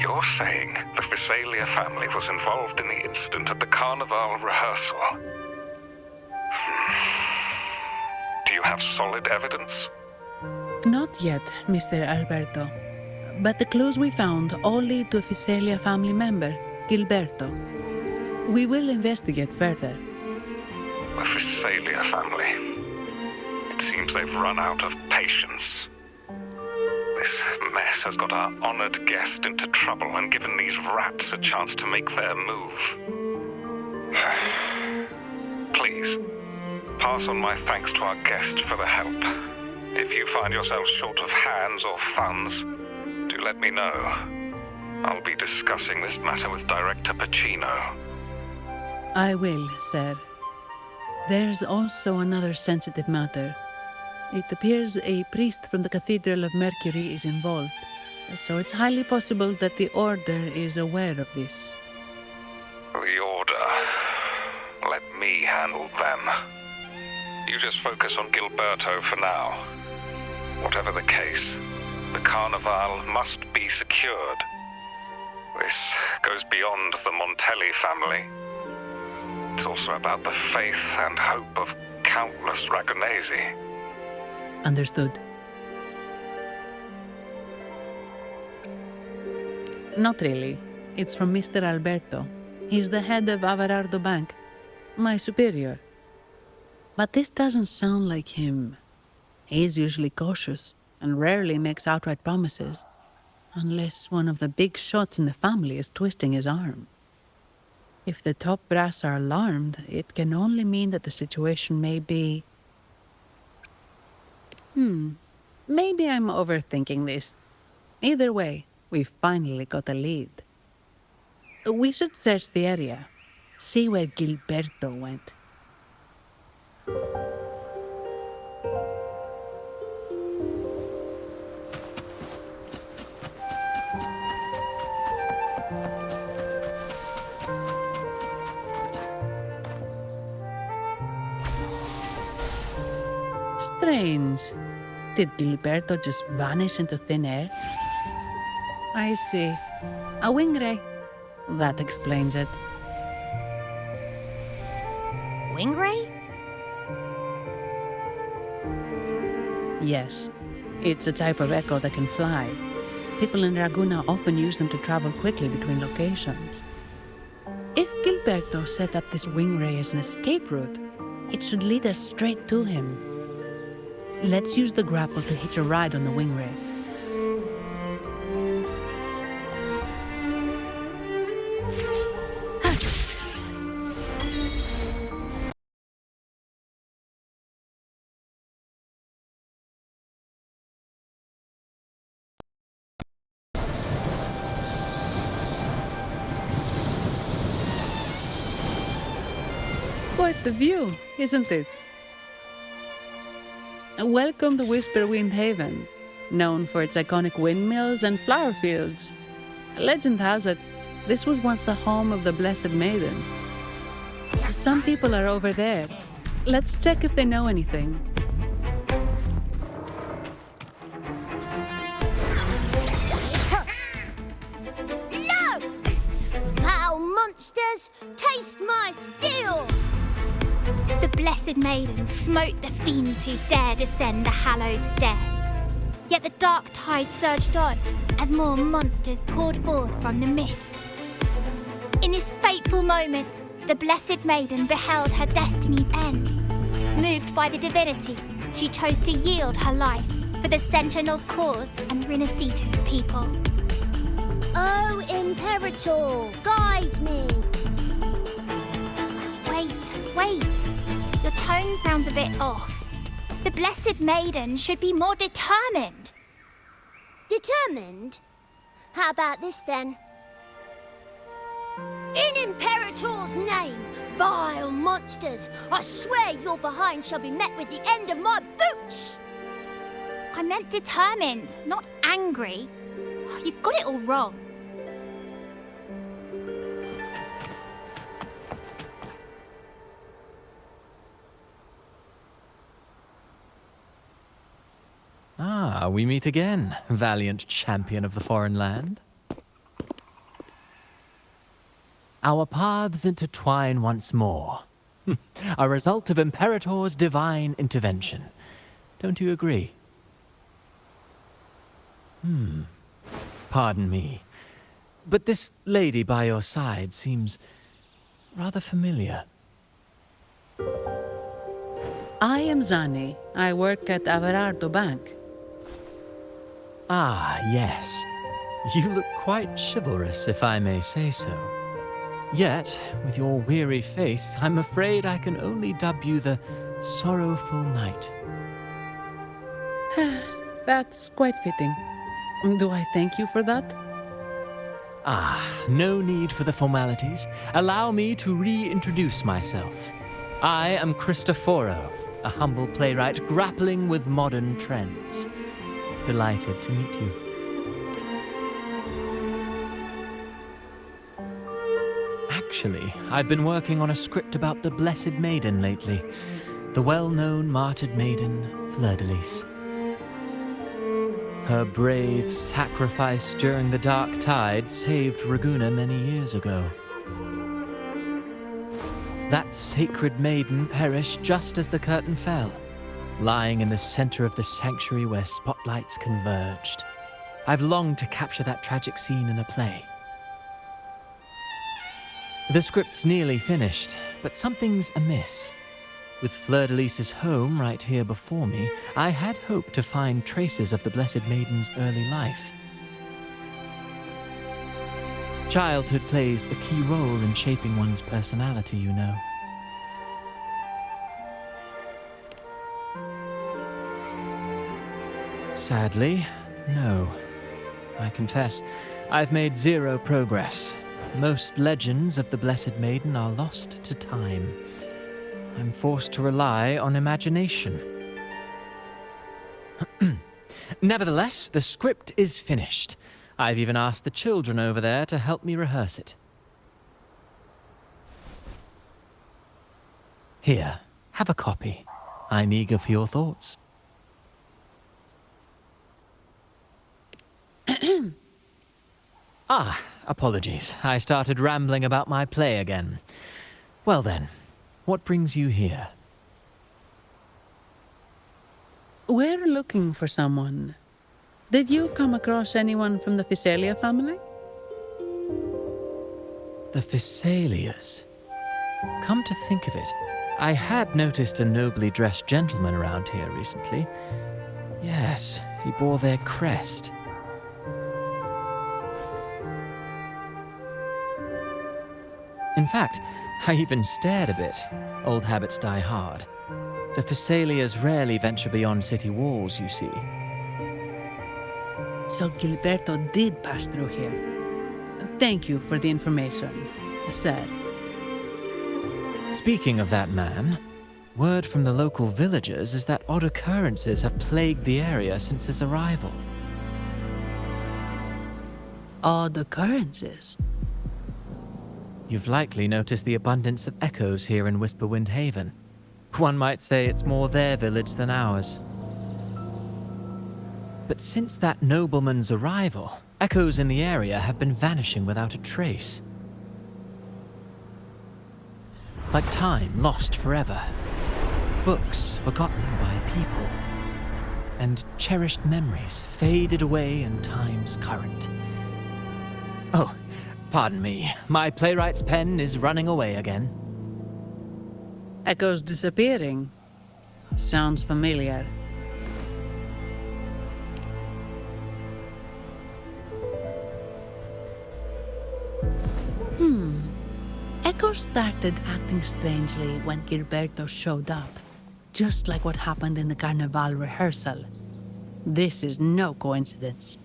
you're saying the Visalia family was involved in the incident at the Carnival rehearsal. Do you have solid evidence? Not yet, Mr. Alberto. But the clues we found all lead to a Visalia family member, Gilberto. We will investigate further. The Visalia family. It seems they've run out of patience. This mess has got our honored guest into trouble and given these rats a chance to make their move. Please, pass on my thanks to our guest for the help. If you find yourself short of hands or funds, do let me know. I'll be discussing this matter with Director Pacino. I will, sir. There's also another sensitive matter. It appears a priest from the Cathedral of Mercury is involved, so it's highly possible that the Order is aware of this. The Order. Let me handle them. You just focus on Gilberto for now. Whatever the case, the Carnival must be secured. This goes beyond the Montelli family. It's also about the faith and hope of countless Ragonesi. Understood. Not really. It's from Mr. Alberto. He's the head of Averardo Bank, my superior. But this doesn't sound like him. He's usually cautious and rarely makes outright promises, unless one of the big shots in the family is twisting his arm. If the top brass are alarmed, it can only mean that the situation may be... Maybe I'm overthinking this. Either way, we've finally got a lead. We should search the area, see where Gilberto went. Strange. Did Gilberto just vanish into thin air? I see. A wing ray. That explains it. Wing ray? Yes. It's a type of echo that can fly. People in Raguna often use them to travel quickly between locations. If Gilberto set up this wing ray as an escape route, it should lead us straight to him. Let's use the grapple to hitch a ride on the wing ray. Quite the view, isn't it? Welcome to Whisperwind Haven, known for its iconic windmills and flower fields. Legend has it, this was once the home of the Blessed Maiden. Some people are over there. Let's check if they know anything. Look! Foul monsters, taste my steel! The Blessed Maiden smote the fiends who dared ascend the hallowed stairs. Yet the dark tide surged on as more monsters poured forth from the mist. In this fateful moment, the Blessed Maiden beheld her destiny's end. Moved by the divinity, she chose to yield her life for the Sentinel cause and Rinascitan's people. Oh, Imperator, guide me! Wait. Your tone sounds a bit off. The Blessed Maiden should be more determined. Determined? How about this then? In Imperator's name, vile monsters, I swear your behind shall be met with the end of my boots! I meant determined, not angry. You've got it all wrong. Ah, we meet again, valiant champion of the foreign land. Our paths intertwine once more. A result of Imperator's divine intervention. Don't you agree? Pardon me. But this lady by your side seems rather familiar. I am Zani. I work at Averardo Bank. Ah, yes. You look quite chivalrous, if I may say so. Yet, with your weary face, I'm afraid I can only dub you the Sorrowful Knight. That's quite fitting. Do I thank you for that? Ah, no need for the formalities. Allow me to reintroduce myself. I am Cristoforo, a humble playwright grappling with modern trends. Delighted to meet you. Actually, I've been working on a script about the Blessed Maiden lately. The well-known martyred maiden, Fleur-de-Lis. Her brave sacrifice during the Dark Tide saved Raguna many years ago. That sacred maiden perished just as the curtain fell, lying in the center of the sanctuary where spotlights converged. I've longed to capture that tragic scene in a play. The script's nearly finished, but something's amiss. With Fleur-de-Lis's home right here before me, I had hoped to find traces of the Blessed Maiden's early life. Childhood plays a key role in shaping one's personality, you know. Sadly, no. I confess, I've made zero progress. Most legends of the Blessed Maiden are lost to time. I'm forced to rely on imagination. Nevertheless, the script is finished. I've even asked the children over there to help me rehearse it. Here, have a copy. I'm eager for your thoughts. Ah, apologies. I started rambling about my play again. Well then, what brings you here? We're looking for someone. Did you come across anyone from the Physalia family? The Physalias. Come to think of it, I had noticed a nobly dressed gentleman around here recently. Yes, he bore their crest. In fact, I even stared a bit. Old habits die hard. The Physalias rarely venture beyond city walls, you see. So Gilberto did pass through here. Thank you for the information, sir. Speaking of that man, word from the local villagers is that odd occurrences have plagued the area since his arrival. Odd occurrences? You've likely noticed the abundance of echoes here in Whisperwind Haven. One might say it's more their village than ours. But since that nobleman's arrival, echoes in the area have been vanishing without a trace. Like time lost forever. Books forgotten by people. And cherished memories faded away in time's current. Oh, pardon me. My playwright's pen is running away again. Echoes disappearing. Sounds familiar. Echoes started acting strangely when Gilberto showed up. Just like what happened in the Carnival rehearsal. This is no coincidence.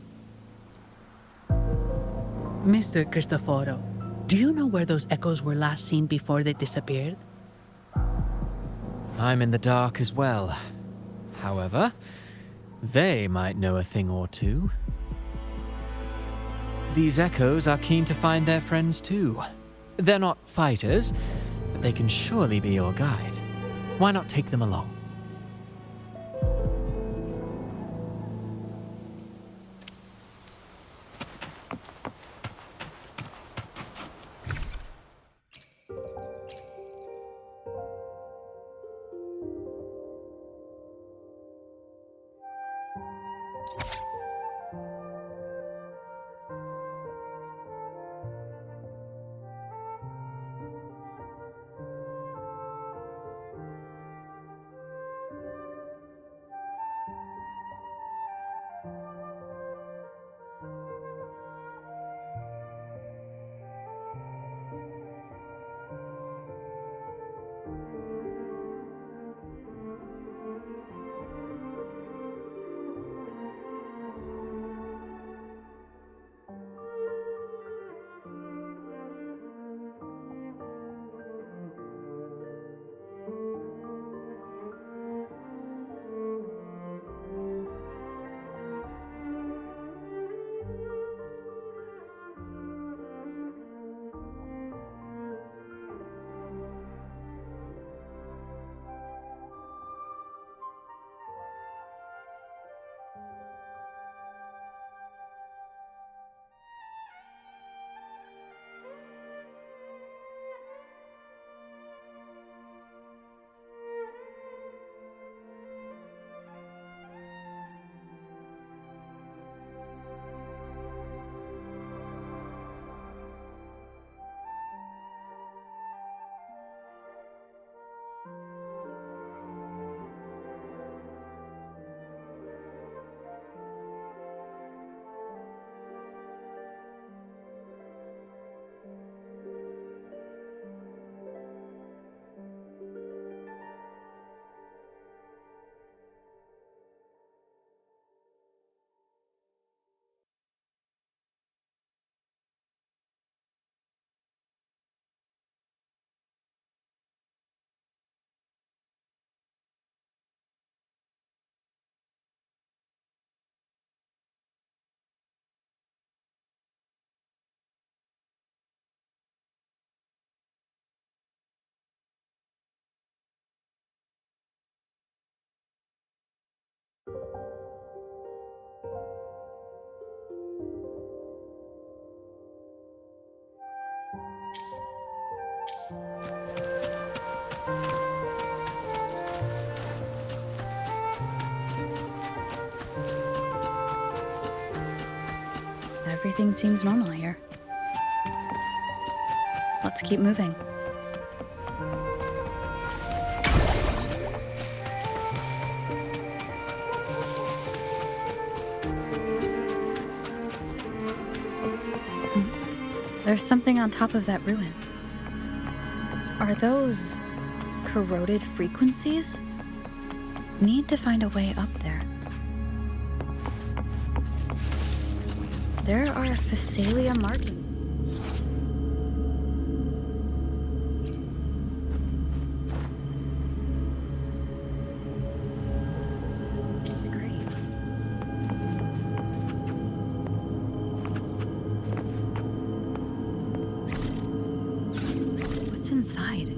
Mr. Cristoforo, do you know where those echoes were last seen before they disappeared? I'm in the dark as well. However, they might know a thing or two. These echoes are keen to find their friends too. They're not fighters, but they can surely be your guide. Why not take them along? Everything seems normal here. Let's keep moving. There's something on top of that ruin. Are those corroded frequencies? Need to find a way up there. There are Phasalia markings. These crates. What's inside?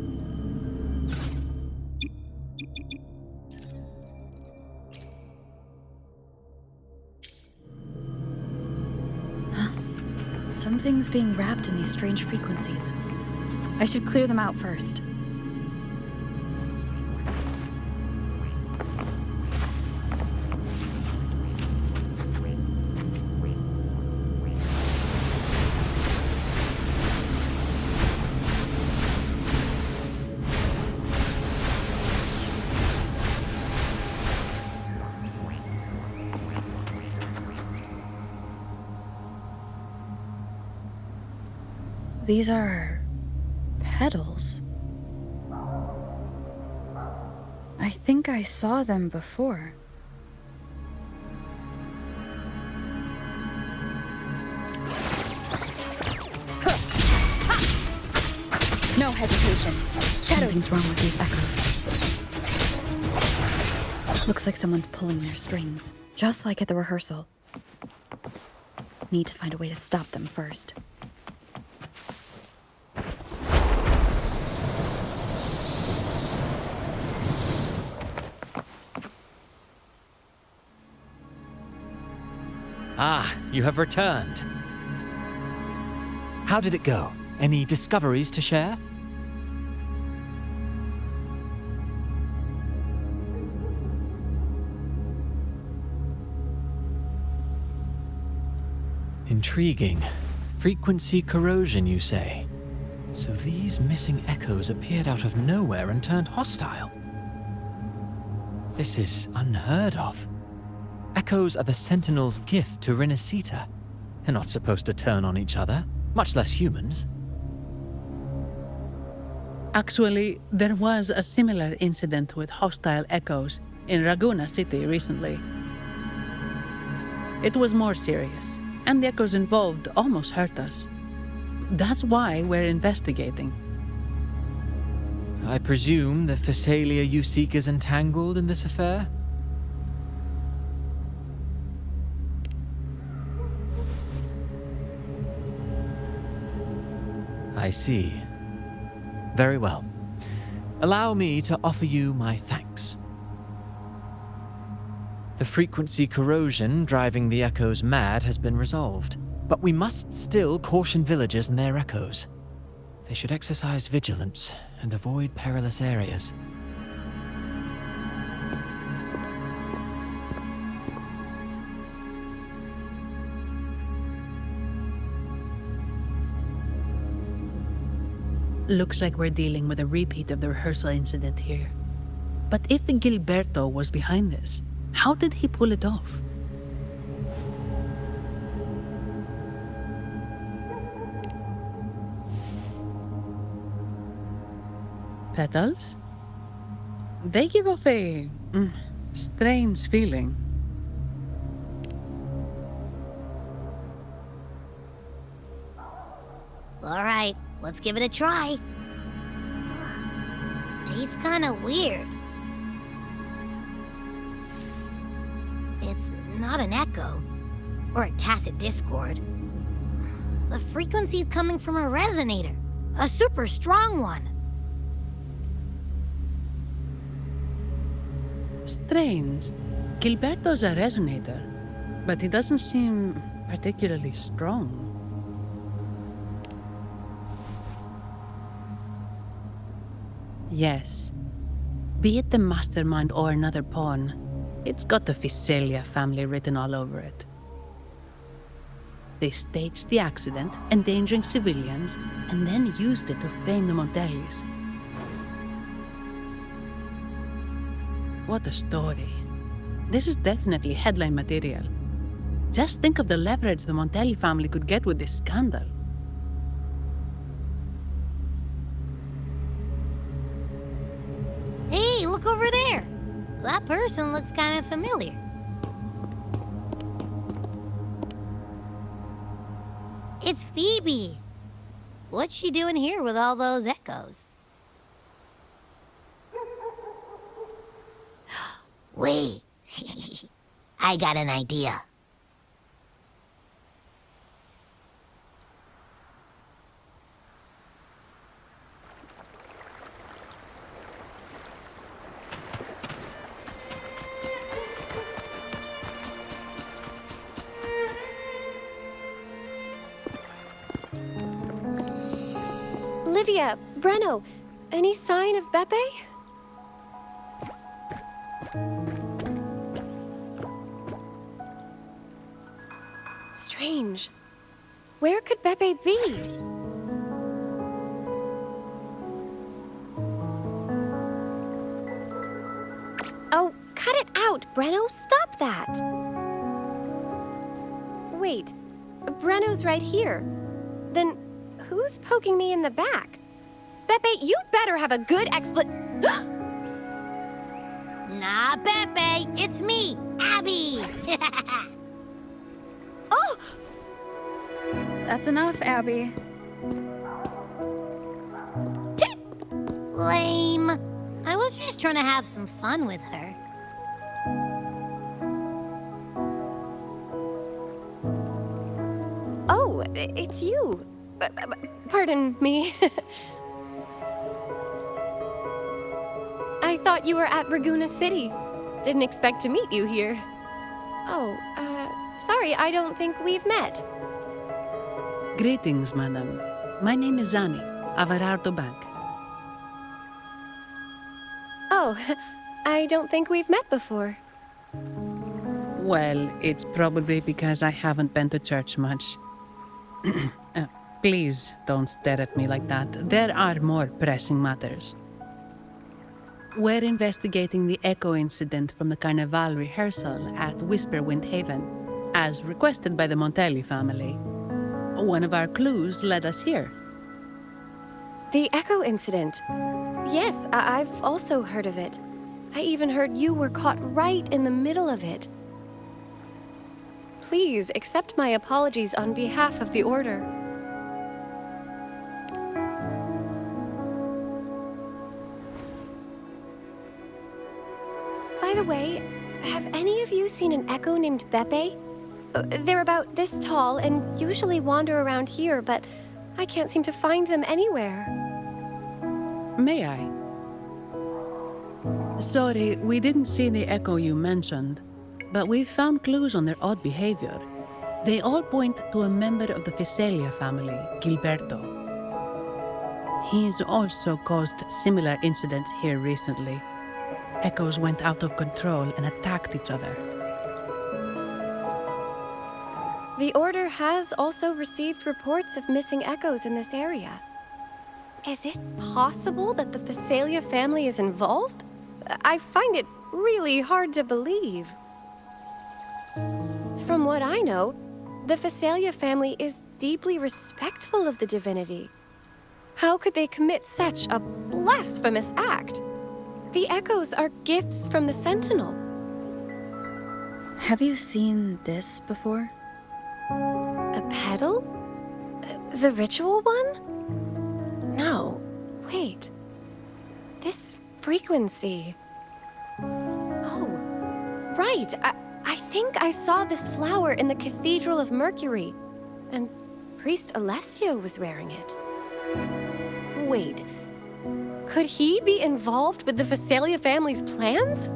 Something's being wrapped in these strange frequencies. I should clear them out first. These are petals. I think I saw them before. No hesitation. Something's wrong with these echoes. Looks like someone's pulling their strings, just like at the rehearsal. Need to find a way to stop them first. Ah, you have returned. How did it go? Any discoveries to share? Intriguing. Frequency corrosion, you say? So these missing echoes appeared out of nowhere and turned hostile. This is unheard of. Echoes are the Sentinel's gift to Renacita. They're not supposed to turn on each other, much less humans. Actually, there was a similar incident with hostile echoes in Raguna City recently. It was more serious, and the echoes involved almost hurt us. That's why we're investigating. I presume the Phasalia you seek is entangled in this affair? I see. Very well. Allow me to offer you my thanks. The frequency corrosion driving the echoes mad has been resolved, but we must still caution villagers and their echoes. They should exercise vigilance and avoid perilous areas. Looks like we're dealing with a repeat of the rehearsal incident here. But if Gilberto was behind this, how did he pull it off? Petals? They give off a strange feeling. All right, let's give it a try. Tastes kinda weird. It's not an echo, or a tacit discord. The frequency's coming from a resonator, a super strong one. Strange. Gilberto's a resonator, but he doesn't seem particularly strong. Yes. Be it the mastermind or another pawn, it's got the Visalia family written all over it. They staged the accident, endangering civilians, and then used it to frame the Montellis. What a story. This is definitely headline material. Just think of the leverage the Montelli family could get with this scandal. Hey, look over there! That person looks kind of familiar. It's Phoebe. What's she doing here with all those echoes? Wait, I got an idea. Olivia, Breno, any sign of Beppe? Strange. Where could Beppe be? Oh, cut it out, Breno. Stop that. Wait, Breno's right here. Then who's poking me in the back? Beppe, you better have a good Nah, Beppe, it's me, Abby. Oh! That's enough, Abby. Lame. I was just trying to have some fun with her. Oh, it's you. Pardon me. I thought you were at Raguna City. Didn't expect to meet you here. Oh, sorry, I don't think we've met. Greetings, madam. My name is Zani, Averardo Bank. Oh, I don't think we've met before. Well, it's probably because I haven't been to church much. Please don't stare at me like that. There are more pressing matters. We're investigating the echo incident from the Carnival rehearsal at Whisperwind Haven, as requested by the Montelli family. One of our clues led us here. The Echo incident. Yes, I've also heard of it. I even heard you were caught right in the middle of it. Please accept my apologies on behalf of the Order. By the way, have any of you seen an echo named Beppe? They're about this tall and usually wander around here, but I can't seem to find them anywhere. May I? Sorry, we didn't see the echo you mentioned, but we've found clues on their odd behavior. They all point to a member of the Visalia family, Gilberto. He's also caused similar incidents here recently. Echoes went out of control and attacked each other. The Order has also received reports of missing echoes in this area. Is it possible that the Visalia family is involved? I find it really hard to believe. From what I know, the Visalia family is deeply respectful of the Divinity. How could they commit such a blasphemous act? The echoes are gifts from the Sentinel. Have you seen this before? A pedal? The ritual one? No. Wait. This frequency. Oh, right. I think I saw this flower in the Cathedral of Mercury, and Priest Alessio was wearing it. Wait. Could he be involved with the Visalia family's plans?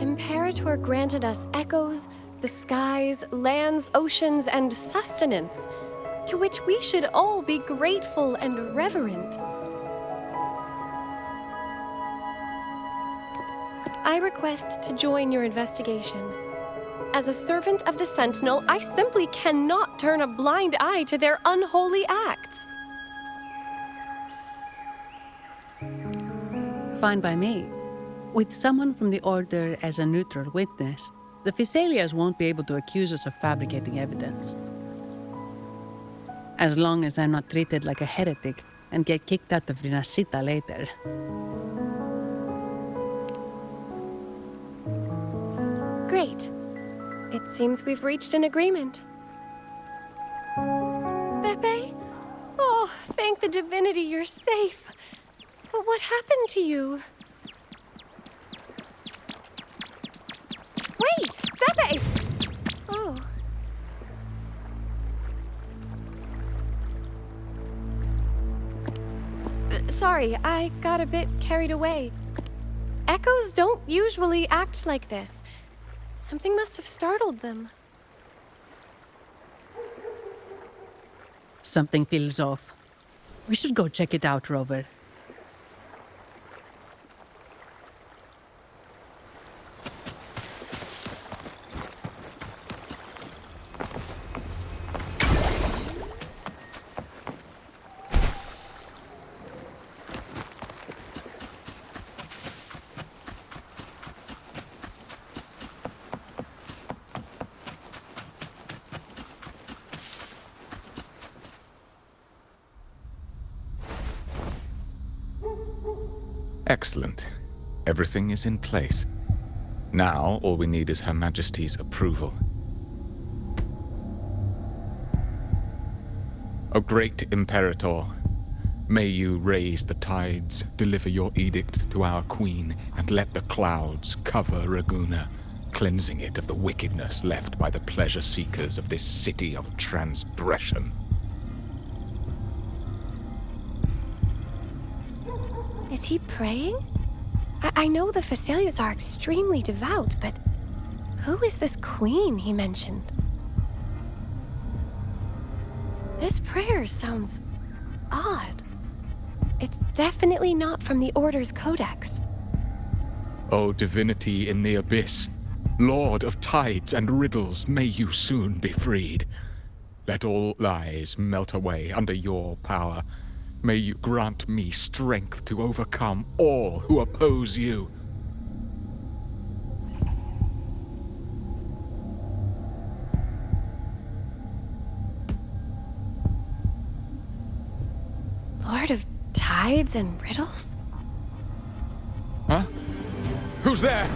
Imperator granted us echoes, the skies, lands, oceans, and sustenance, to which we should all be grateful and reverent. I request to join your investigation. As a servant of the Sentinel, I simply cannot turn a blind eye to their unholy acts. Fine by me. With someone from the Order as a neutral witness, the Physaelias won't be able to accuse us of fabricating evidence. As long as I'm not treated like a heretic and get kicked out of Rinascita later. Great. It seems we've reached an agreement. Pepe? Oh, thank the Divinity you're safe. But what happened to you? Wait! Pepe! Oh. Sorry, I got a bit carried away. Echoes don't usually act like this. Something must have startled them. Something feels off. We should go check it out, Rover. Excellent. Everything is in place. Now, all we need is Her Majesty's approval. O great Imperator, may you raise the tides, deliver your edict to our queen, and let the clouds cover Raguna, cleansing it of the wickedness left by the pleasure-seekers of this city of transgression. Is he praying? I know the Physalias are extremely devout, but who is this queen he mentioned? This prayer sounds odd. It's definitely not from the Order's codex. O Divinity in the abyss, Lord of tides and riddles, may you soon be freed. Let all lies melt away under your power. May you grant me strength to overcome all who oppose you. Lord of tides and riddles? Huh? Who's there?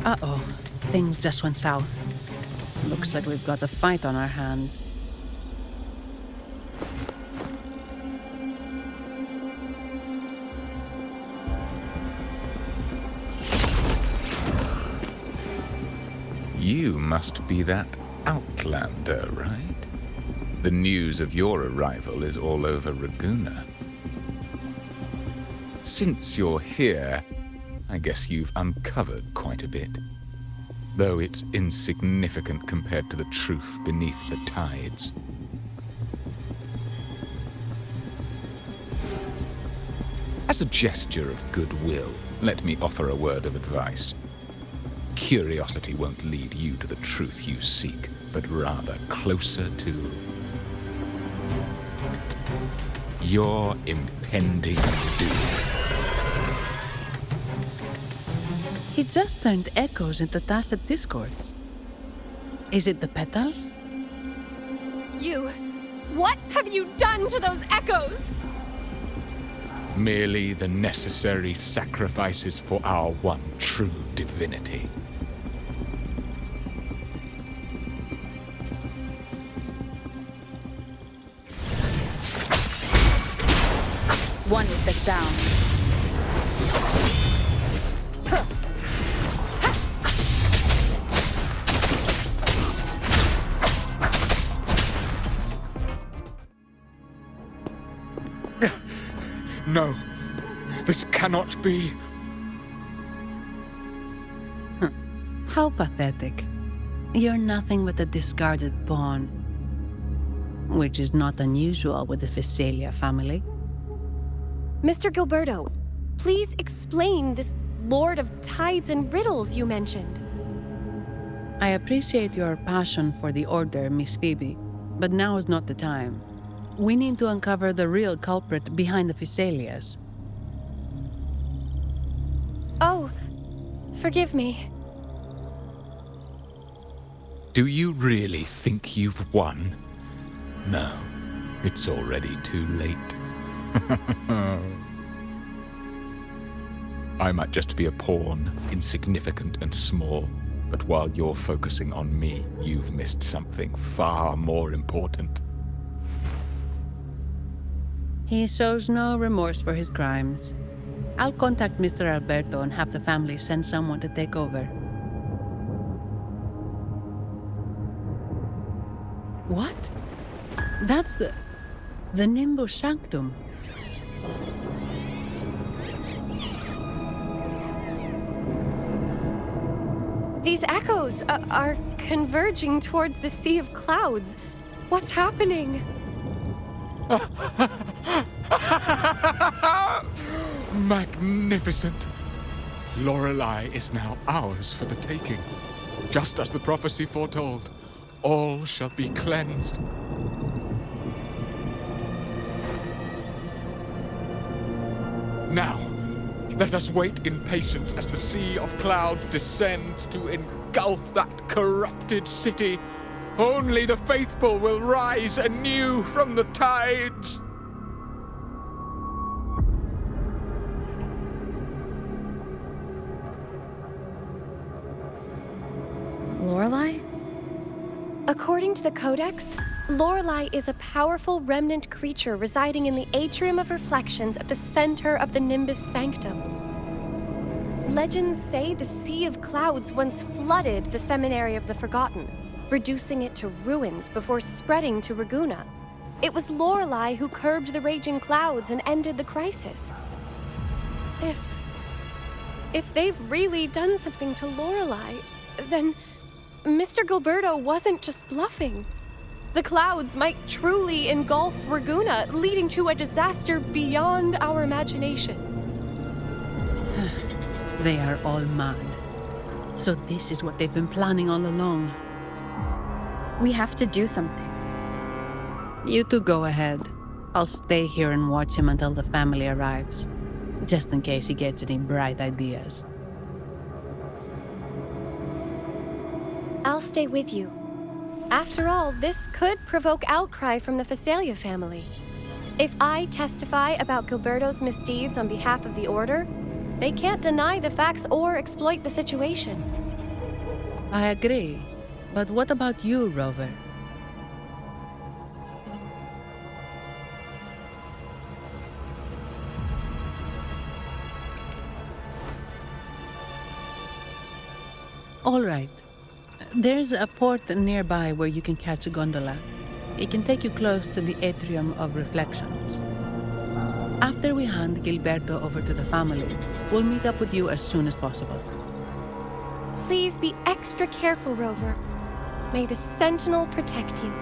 Uh-oh. Things just went south. Looks like we've got a fight on our hands. You must be that outlander, right? The news of your arrival is all over Raguna. Since you're here, I guess you've uncovered quite a bit. Though it's insignificant compared to the truth beneath the tides. As a gesture of goodwill, let me offer a word of advice. Curiosity won't lead you to the truth you seek, but rather closer to your impending doom. He just turned echoes into tacit discords. Is it the petals? You! What have you done to those echoes? Merely the necessary sacrifices for our one true divinity. One with the sound. No, this cannot be. How pathetic. You're nothing but a discarded pawn. Which is not unusual with the Visalia family. Mr. Gilberto, please explain this Lord of Tides and Riddles you mentioned. I appreciate your passion for the Order, Miss Phoebe, but now is not the time. We need to uncover the real culprit behind the Visalias. Oh, forgive me. Do you really think you've won? No, it's already too late. I might just be a pawn, insignificant and small, but while you're focusing on me, you've missed something far more important. He shows no remorse for his crimes. I'll contact Mr. Alberto and have the family send someone to take over. What? That's the Nimbus Sanctum. These echoes are converging towards the Sea of Clouds. What's happening? Magnificent! Lorelei is now ours for the taking. Just as the prophecy foretold, all shall be cleansed. Now, let us wait in patience as the Sea of Clouds descends to engulf that corrupted city. Only the faithful will rise anew from the tides. Lorelei? According to the Codex, Lorelei is a powerful remnant creature residing in the Atrium of Reflections at the center of the Nimbus Sanctum. Legends say the Sea of Clouds once flooded the Seminary of the Forgotten, reducing it to ruins before spreading to Raguna. It was Lorelei who curbed the raging clouds and ended the crisis. If they've really done something to Lorelei, then Mr. Gilberto wasn't just bluffing. The clouds might truly engulf Raguna, leading to a disaster beyond our imagination. They are all mad. So this is what they've been planning all along. We have to do something. You two go ahead. I'll stay here and watch him until the family arrives, just in case he gets any bright ideas. I'll stay with you. After all, this could provoke outcry from the Visalia family. If I testify about Gilberto's misdeeds on behalf of the Order, they can't deny the facts or exploit the situation. I agree. But what about you, Rover? All right. There's a port nearby where you can catch a gondola. It can take you close to the Atrium of Reflections. After we hand Gilberto over to the family, we'll meet up with you as soon as possible. Please be extra careful, Rover. May the Sentinel protect you.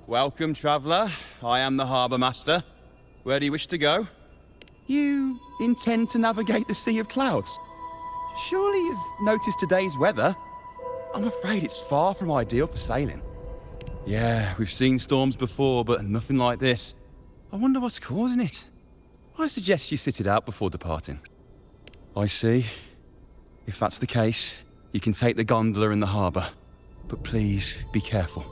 Welcome, traveller. I am the Harbour Master. Where do you wish to go? You intend to navigate the Sea of Clouds? Surely you've noticed today's weather? I'm afraid it's far from ideal for sailing. Yeah, we've seen storms before, but nothing like this. I wonder what's causing it. I suggest you sit it out before departing. I see. If that's the case, you can take the gondola in the harbour. But please, be careful.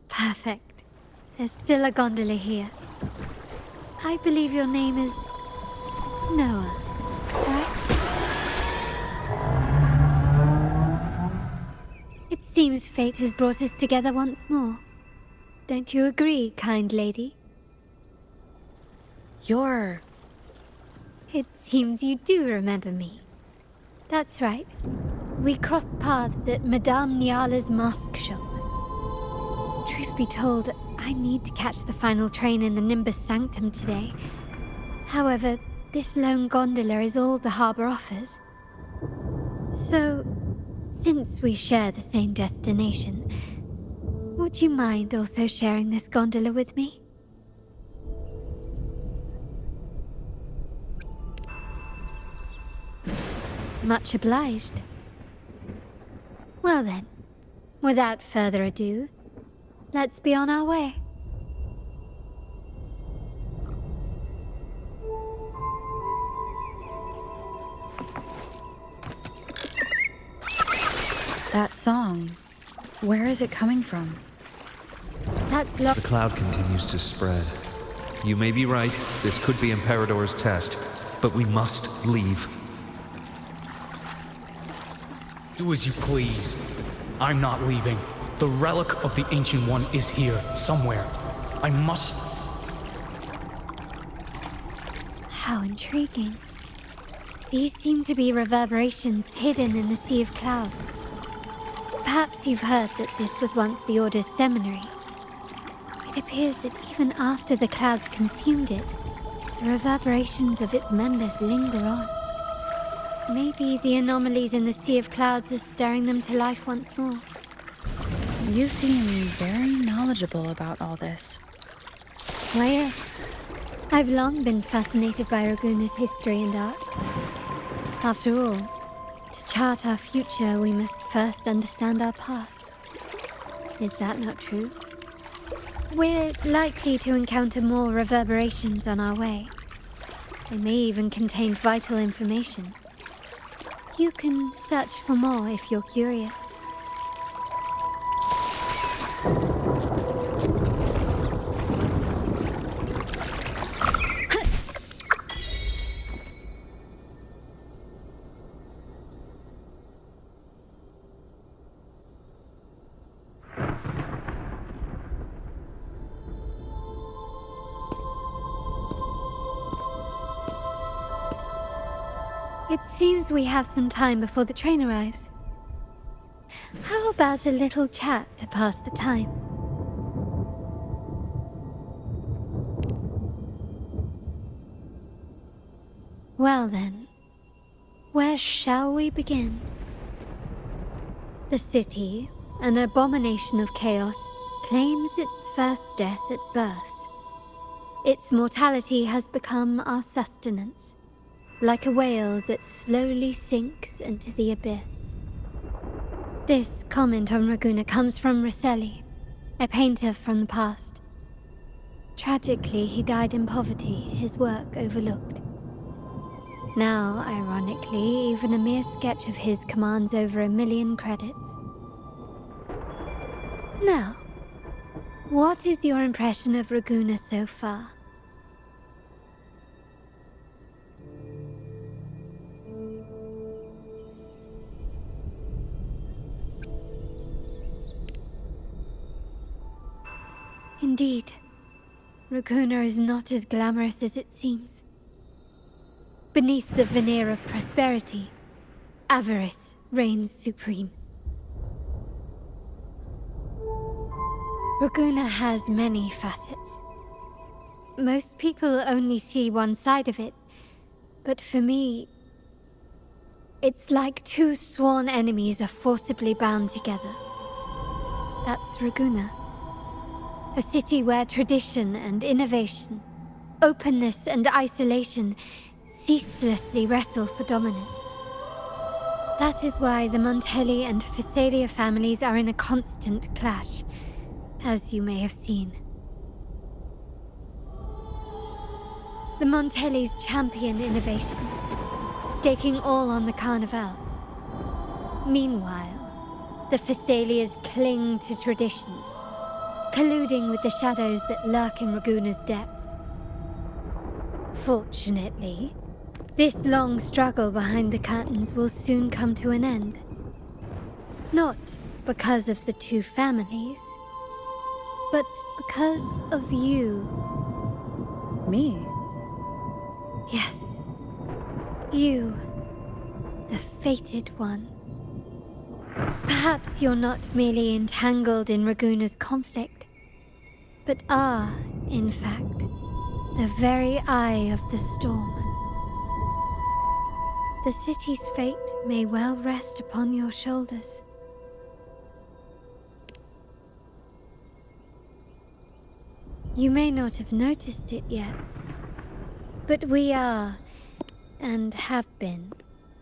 Perfect. There's still a gondola here. I believe your name is Noah, right? It seems fate has brought us together once more. Don't you agree, kind lady? You're... It seems you do remember me. That's right. We crossed paths at Madame Niala's mask shop. Truth be told, I need to catch the final train in the Nimbus Sanctum today. However, this lone gondola is all the harbor offers. So, since we share the same destination, would you mind also sharing this gondola with me? Much obliged. Well then, without further ado, let's be on our way. That song. Where is it coming from? That's The cloud continues to spread. You may be right, this could be Imperador's test, but we must leave. Do as you please. I'm not leaving. The relic of the Ancient One is here, somewhere. I must... How intriguing. These seem to be reverberations hidden in the Sea of Clouds. Perhaps you've heard that this was once the Order's seminary. It appears that even after the clouds consumed it, the reverberations of its members linger on. Maybe the anomalies in the Sea of Clouds are stirring them to life once more. You seem very knowledgeable about all this. Why, yes. I've long been fascinated by Raguna's history and art. After all, to chart our future, we must first understand our past. Is that not true? We're likely to encounter more reverberations on our way. They may even contain vital information. You can search for more if you're curious. It seems we have some time before the train arrives. How about a little chat to pass the time? Well then, where shall we begin? The city, an abomination of chaos, claims its first death at birth. Its mortality has become our sustenance, like a whale that slowly sinks into the abyss. This comment on Raguna comes from Rosselli, a painter from the past. Tragically, he died in poverty, his work overlooked. Now, ironically, even a mere sketch of his commands over 1 million credits. Now, what is your impression of Raguna so far? Indeed, Raguna is not as glamorous as it seems. Beneath the veneer of prosperity, avarice reigns supreme. Raguna has many facets. Most people only see one side of it, but for me, it's like two sworn enemies are forcibly bound together. That's Raguna. A city where tradition and innovation, openness and isolation ceaselessly wrestle for dominance. That is why the Montelli and Phasalia families are in a constant clash, as you may have seen. The Montellis champion innovation, staking all on the Carnival. Meanwhile, the Phasalias cling to tradition, colluding with the shadows that lurk in Raguna's depths. Fortunately, this long struggle behind the curtains will soon come to an end. Not because of the two families, but because of you. Me? Yes. You, the fated one. Perhaps you're not merely entangled in Raguna's conflict, but are, in fact, the very eye of the storm. The city's fate may well rest upon your shoulders. You may not have noticed it yet, but we are, and have been,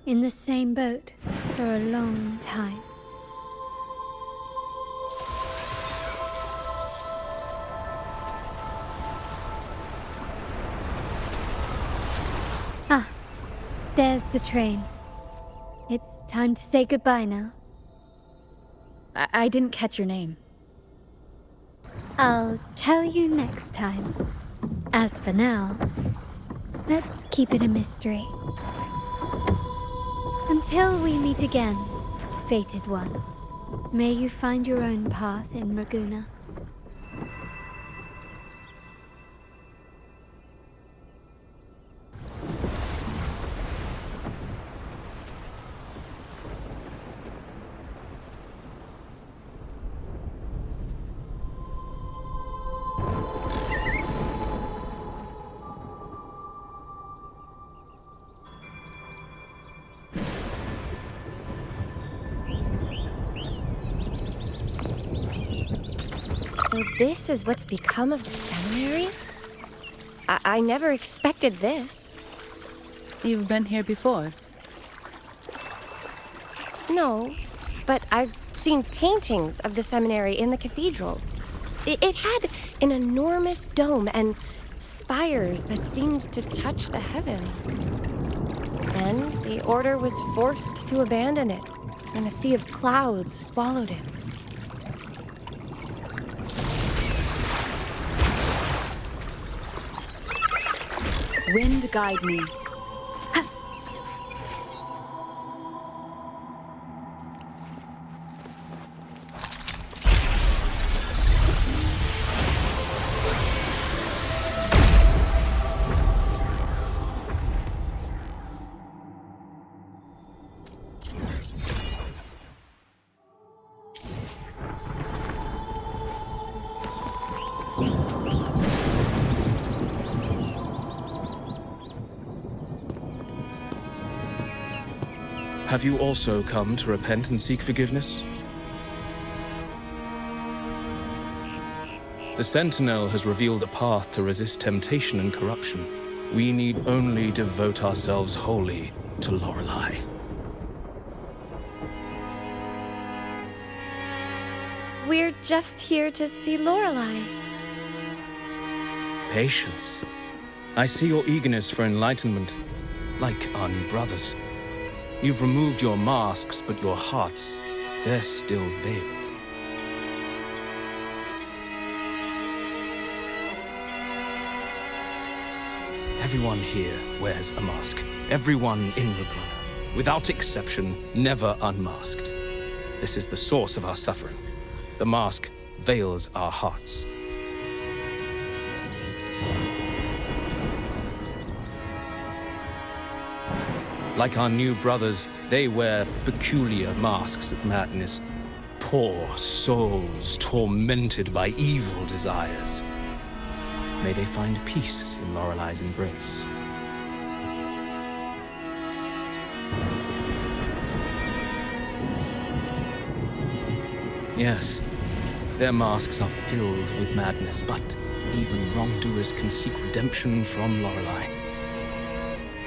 in the same boat for a long time. Ah, there's the train. It's time to say goodbye now. I didn't catch your name. I'll tell you next time. As for now, let's keep it a mystery. Until we meet again, fated one, may you find your own path in Raguna. So this is what's become of the seminary? I never expected this. You've been here before? No, but I've seen paintings of the seminary in the cathedral. It had an enormous dome and spires that seemed to touch the heavens. Then the order was forced to abandon it, and a sea of clouds swallowed it. Wind guide me. Have you also come to repent and seek forgiveness? The Sentinel has revealed a path to resist temptation and corruption. We need only devote ourselves wholly to Lorelei. We're just here to see Lorelei. Patience. I see your eagerness for enlightenment, like our new brothers. You've removed your masks, but your hearts, they're still veiled. Everyone here wears a mask. Everyone in Raguna, without exception, never unmasked. This is the source of our suffering. The mask veils our hearts. Like our new brothers, they wear peculiar masks of madness. Poor souls tormented by evil desires. May they find peace in Lorelei's embrace. Yes, their masks are filled with madness, but even wrongdoers can seek redemption from Lorelei.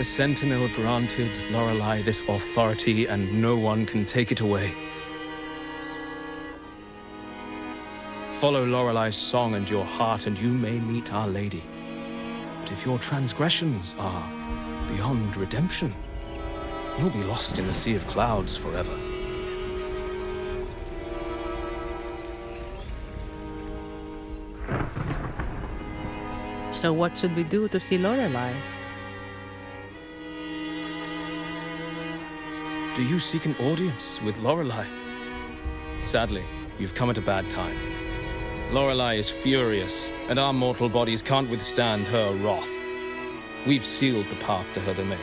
The Sentinel granted Lorelei this authority, and no one can take it away. Follow Lorelei's song and your heart, and you may meet Our Lady. But if your transgressions are beyond redemption, you'll be lost in the sea of clouds forever. So what should we do to see Lorelei? Do you seek an audience with Lorelei? Sadly, you've come at a bad time. Lorelei is furious, and our mortal bodies can't withstand her wrath. We've sealed the path to her domain.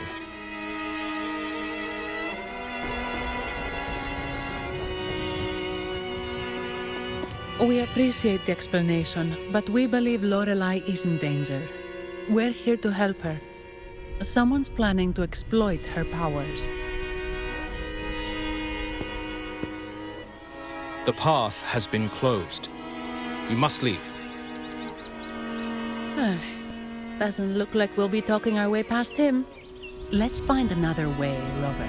We appreciate the explanation, but we believe Lorelei is in danger. We're here to help her. Someone's planning to exploit her powers. The path has been closed. You must leave. Doesn't look like we'll be talking our way past him. Let's find another way, Rover.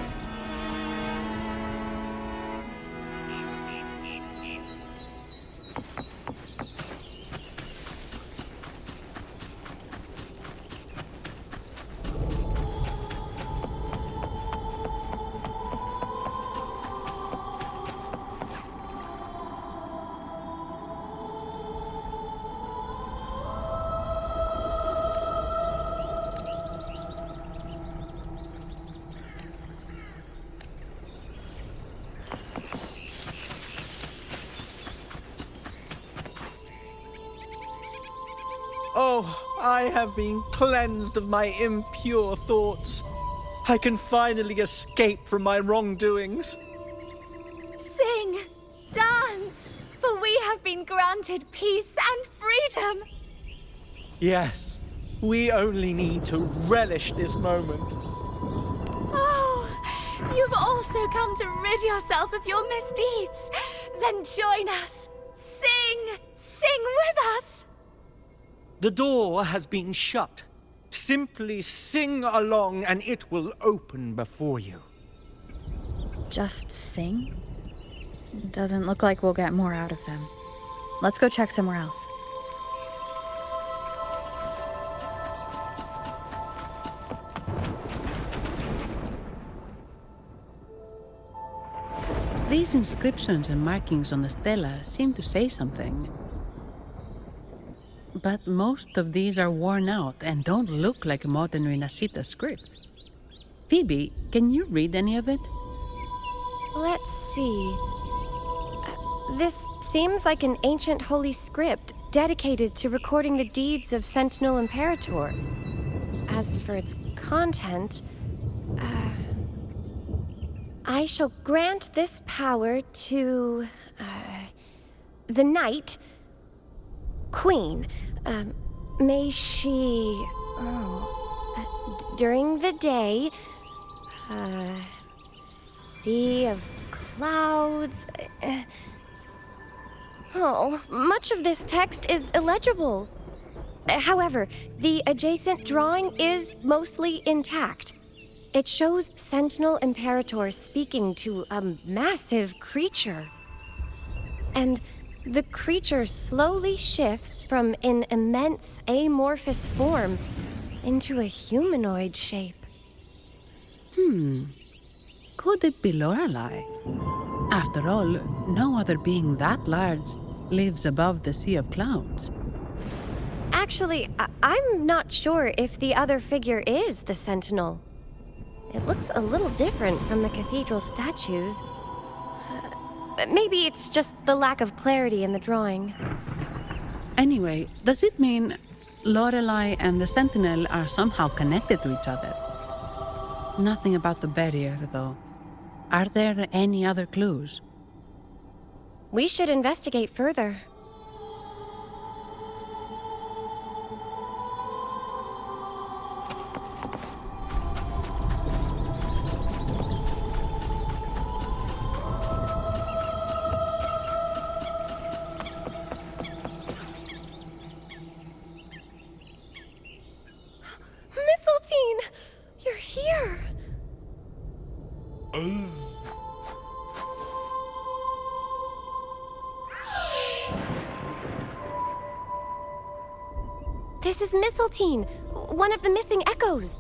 Oh, I have been cleansed of my impure thoughts. I can finally escape from my wrongdoings. Sing, dance, for we have been granted peace and freedom. Yes, we only need to relish this moment. Oh, you've also come to rid yourself of your misdeeds. Then join us. Sing with us. The door has been shut. Simply sing along and it will open before you. Just sing? Doesn't look like we'll get more out of them. Let's go check somewhere else. These inscriptions and markings on the stela seem to say something. But most of these are worn out and don't look like modern Renacita script. Phoebe, can you read any of it? Let's see. This seems like an ancient holy script dedicated to recording the deeds of Sentinel Imperator. As for its content, I shall grant this power to the Knight Queen. May she, during the day, sea of clouds. Much of this text is illegible. However, the adjacent drawing is mostly intact. It shows Sentinel Imperator speaking to a massive creature. And the creature slowly shifts from an immense amorphous form into a humanoid shape. Could it be Lorelei? After all, no other being that large lives above the sea of clouds. Actually, I'm not sure if the other figure is the Sentinel. It looks a little different from the cathedral statues. Maybe it's just the lack of clarity in the drawing. Anyway, does it mean Lorelei and the Sentinel are somehow connected to each other? Nothing about the barrier, though. Are there any other clues? We should investigate further. Mistletoe! You're This is Mistletoe, one of the missing echoes.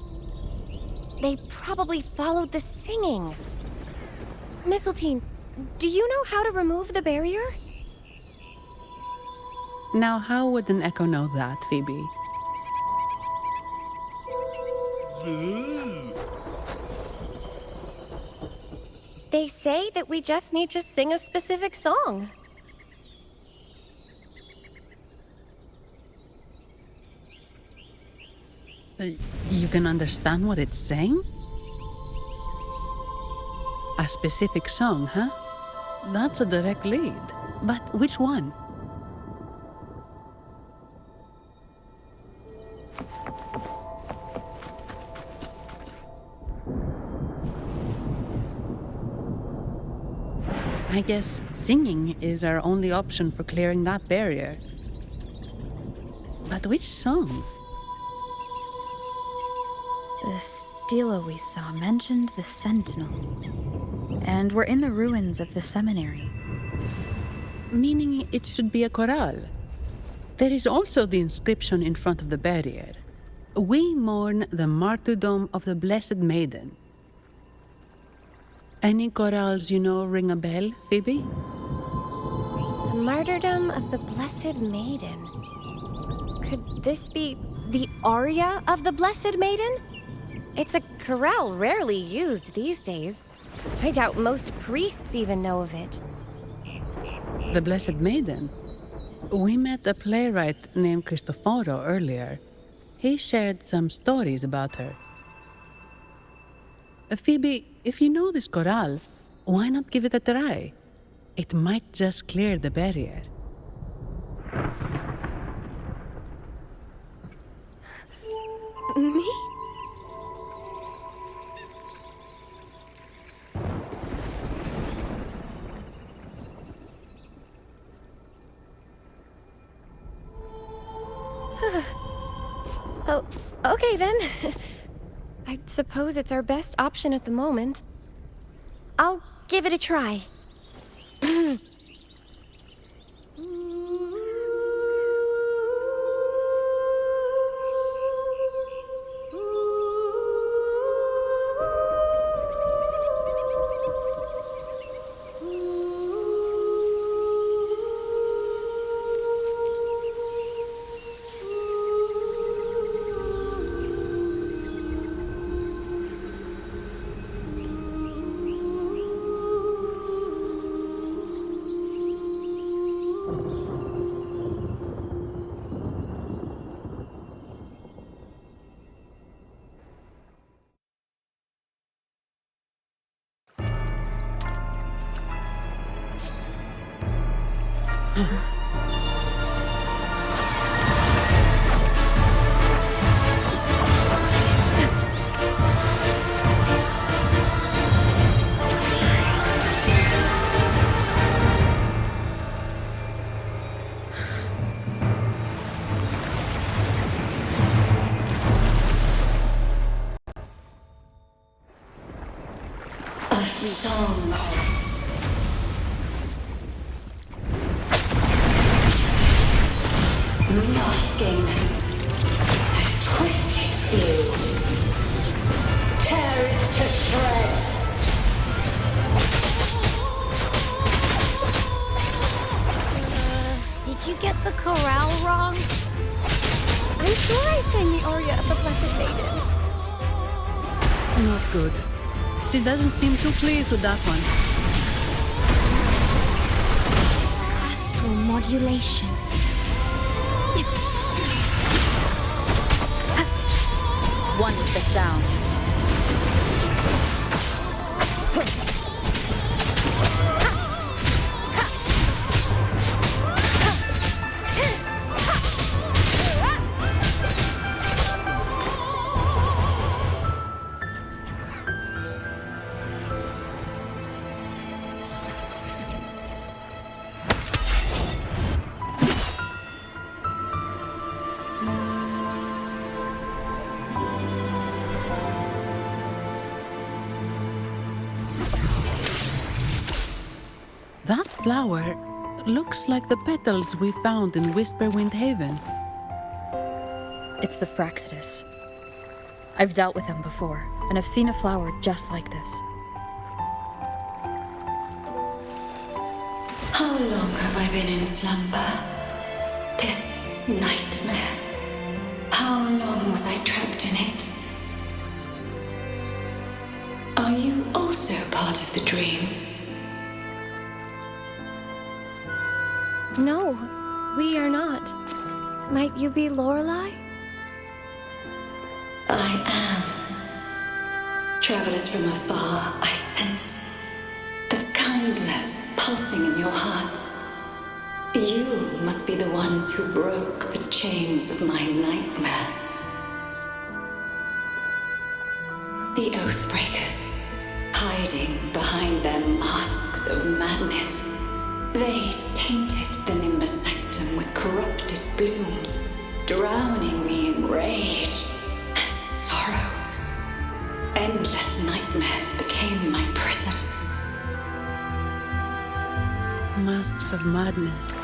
They probably followed the singing. Mistletoe, do you know how to remove the barrier? Now, how would an echo know that, Phoebe? They say that we just need to sing a specific song. You can understand what it's saying? A specific song, huh? That's a direct lead. But which one? I guess singing is our only option for clearing that barrier. But which song? The stela we saw mentioned the Sentinel. And we're in the ruins of the seminary. Meaning it should be a chorale. There is also the inscription in front of the barrier. We mourn the martyrdom of the Blessed Maiden. Any chorales you know ring a bell, Phoebe? The martyrdom of the Blessed Maiden. Could this be the aria of the Blessed Maiden? It's a chorale rarely used these days. I doubt most priests even know of it. The Blessed Maiden? We met a playwright named Cristoforo earlier. He shared some stories about her. Phoebe, if you know this chorale, why not give it a try? It might just clear the barrier. Me? Oh, okay then. I suppose it's our best option at the moment. I'll give it a try. Song of masking, twisted you, tear it to shreds. Did you get the chorale wrong? I'm sure I sang the aria of the Blessed Maiden. Not good. She doesn't seem too pleased with that one. Astral modulation. One with the sounds. flower looks like the petals we found in Whisperwind Haven. It's the Fraxidus. I've dealt with them before, and I've seen a flower just like this. How long have I been in slumber? This nightmare. How long was I trapped in it? Are you also part of the dream? No, we are not. Might you be Lorelei? I am. Travelers from afar, I sense the kindness pulsing in your hearts. You must be the ones who broke the chains of my nightmare. The Oathbreakers, hiding behind their masks of madness. They tainted the Nimbus Sanctum with corrupted blooms, drowning me in rage and sorrow. Endless nightmares became my prison. Masks of madness.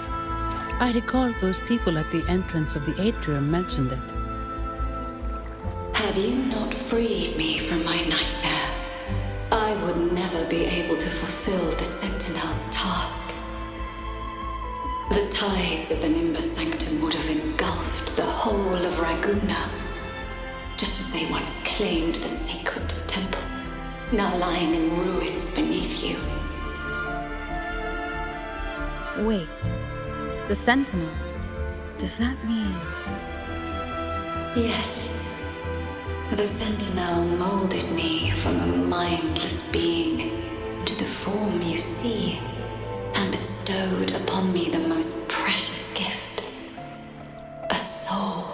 I recall those people at the entrance of the atrium mentioned it. Had you not freed me from my nightmare, I would never be able to fulfill the Sentinel's task. The tides of the Nimbus Sanctum would have engulfed the whole of Raguna, just as they once claimed the sacred temple, now lying in ruins beneath you. Wait, the Sentinel. Does that mean... Yes. The Sentinel molded me from a mindless being into the form you see, and bestowed upon me the most precious gift, a soul.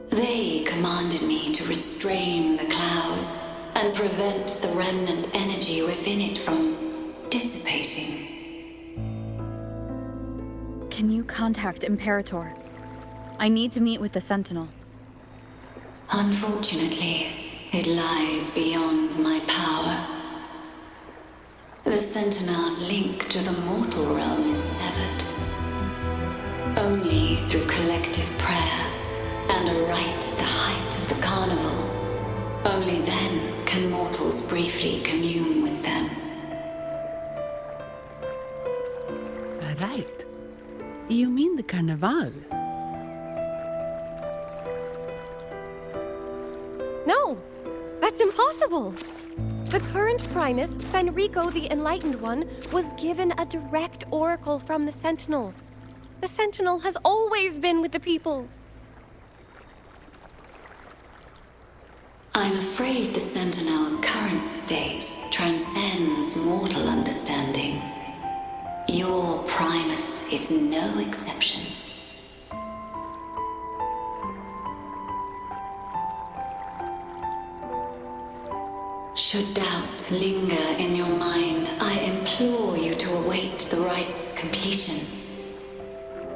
They commanded me to restrain the clouds and prevent the remnant energy within it from dissipating. Can you contact Imperator? I need to meet with the Sentinel. Unfortunately, it lies beyond my power. The Sentinel's link to the mortal realm is severed. Only through collective prayer and a rite at the height of the carnival. Only then can mortals briefly commune with them. Right. You mean the Carnival? No, that's impossible. The current Primus, Fenrico the Enlightened One, was given a direct oracle from the Sentinel. The Sentinel has always been with the people. I'm afraid the Sentinel's current state transcends mortal understanding. Your Primus is no exception. Should doubt linger in your mind, I implore you to await the rite's completion.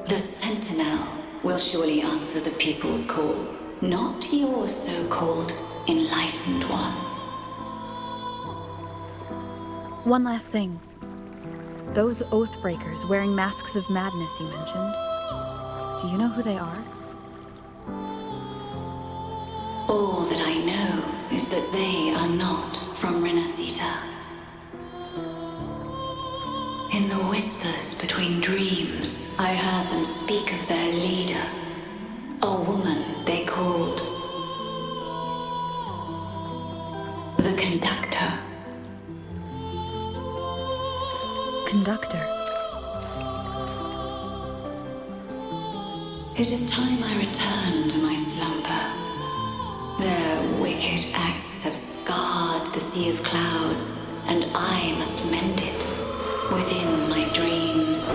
The Sentinel will surely answer the people's call, not your so-called Enlightened One. One last thing. Those Oathbreakers wearing masks of madness you mentioned. Do you know who they are? All that I know is that they are not from Renacita. In the whispers between dreams, I heard them speak of their leader, a woman they called the Conductor. Conductor. It is time I return to my slumber. Their wicked acts have scarred the Sea of Clouds, and I must mend it within my dreams.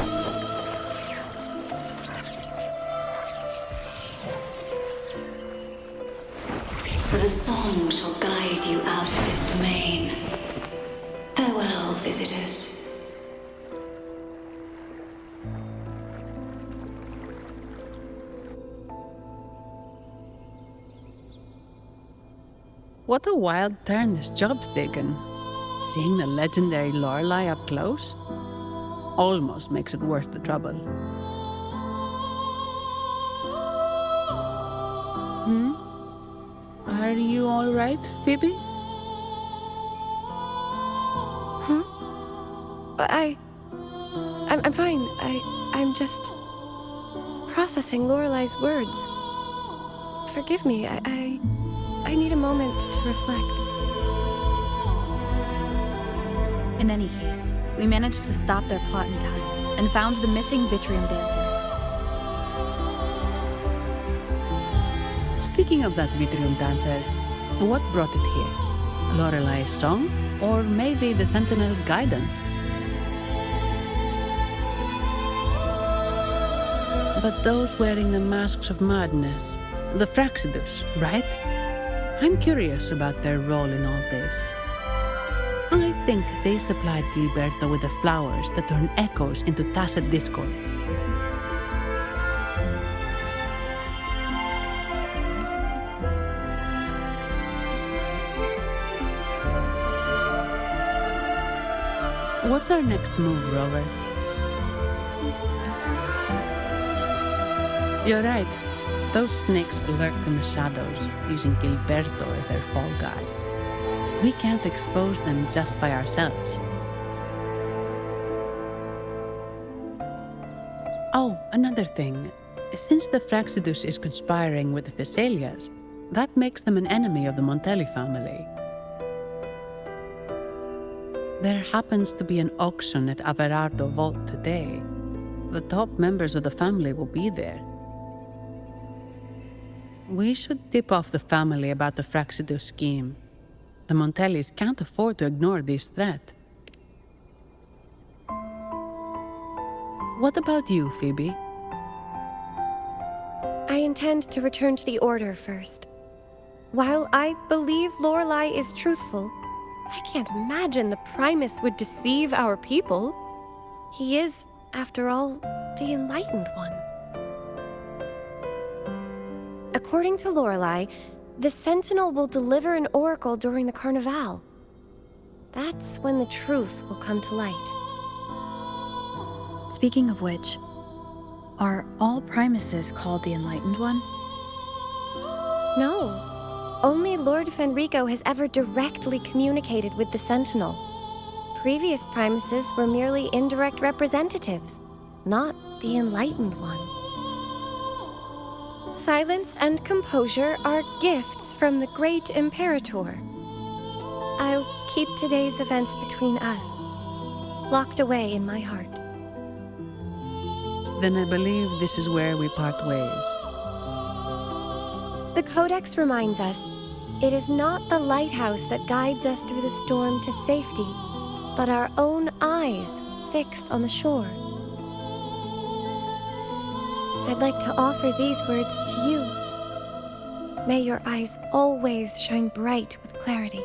The song shall guide you out of this domain. Farewell, visitors. What a wild turn this job's taken. Seeing the legendary Lorelei up close almost makes it worth the trouble. Are you all right, Phoebe? I'm fine. I'm just processing Lorelei's words. Forgive me. I need a moment to reflect. In any case, we managed to stop their plot in time and found the missing Vitrium Dancer. Speaking of that Vitrium Dancer, what brought it here? Lorelei's song? Or maybe the Sentinel's guidance? But those wearing the masks of madness, the Fraxidus, right? I'm curious about their role in all this. I think they supplied Gilberto with the flowers that turn echoes into tacit discords. What's our next move, Rover? You're right. Those snakes lurked in the shadows, using Gilberto as their fall guy. We can't expose them just by ourselves. Oh, another thing. Since the Fraxidus is conspiring with the Phassalias, that makes them an enemy of the Montelli family. There happens to be an auction at Averardo Vault today. The top members of the family will be there. We should tip off the family about the Fraxidus scheme. The Montellis can't afford to ignore this threat. What about you, Phoebe? I intend to return to the Order first. While I believe Lorelei is truthful, I can't imagine the Primus would deceive our people. He is, after all, the Enlightened One. According to Lorelei, the Sentinel will deliver an oracle during the Carnival. That's when the truth will come to light. Speaking of which, are all Primuses called the Enlightened One? No. Only Lord Fenrico has ever directly communicated with the Sentinel. Previous Primuses were merely indirect representatives, not the Enlightened One. Silence and composure are gifts from the great Imperator. I'll keep today's events between us, locked away in my heart. Then I believe this is where we part ways. The Codex reminds us, it is not the lighthouse that guides us through the storm to safety, but our own eyes fixed on the shore. I'd like to offer these words to you. May your eyes always shine bright with clarity.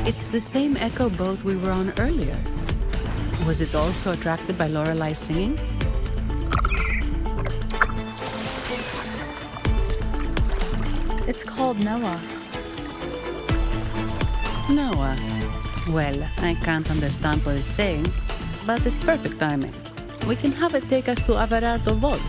It's the same echo boat we were on earlier. Was it also attracted by Lorelei's singing? It's called Noah. Noah. Well, I can't understand what it's saying, but it's perfect timing. We can have it take us to Averardo Vault.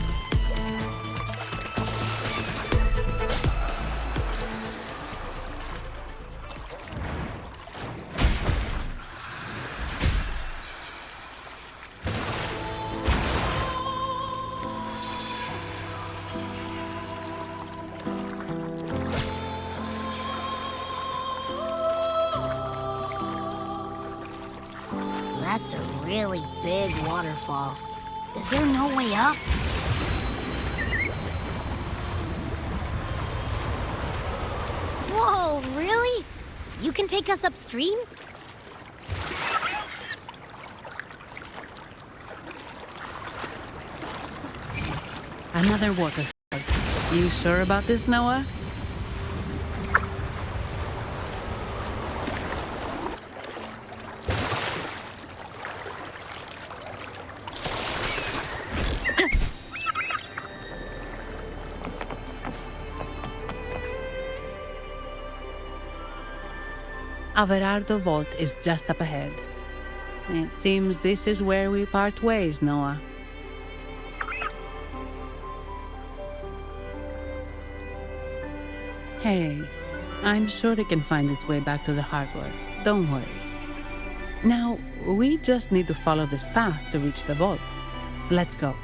That's a really big waterfall. Is there no way up? Whoa, really? You can take us upstream? Another waterfall. You sure about this, Noah? Averardo Vault is just up ahead. It seems this is where we part ways, Noah. Hey, I'm sure it can find its way back to the harbor. Don't worry. Now, we just need to follow this path to reach the vault. Let's go.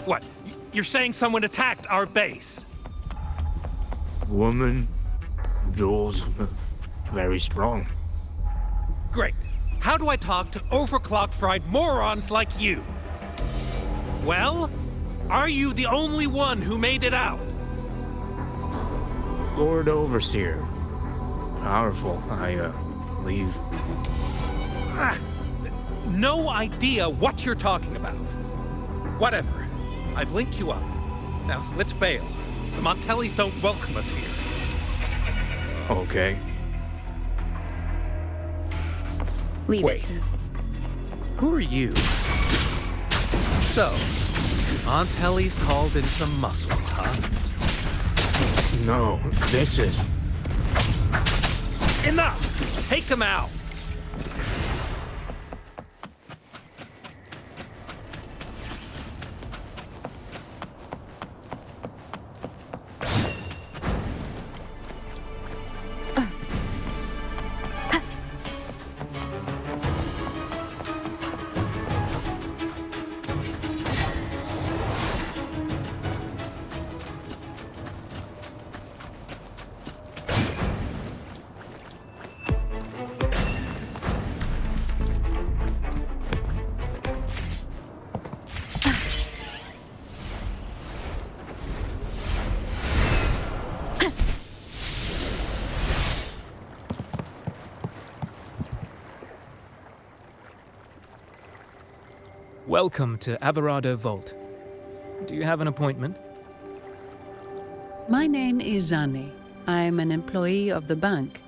What? You're saying someone attacked our base? Woman, doors, very strong. Great. How do I talk to overclock-fried morons like you? Well, are you the only one who made it out? Lord Overseer. Powerful, I believe. No idea what you're talking about. Whatever. I've linked you up. Now, let's bail. The Montellis don't welcome us here. Okay. Wait. Who are you? So, Montelli's called in some muscle, huh? No, this is... Enough! Take him out! Welcome to Averardo Vault. Do you have an appointment? My name is Zani. I'm an employee of the bank.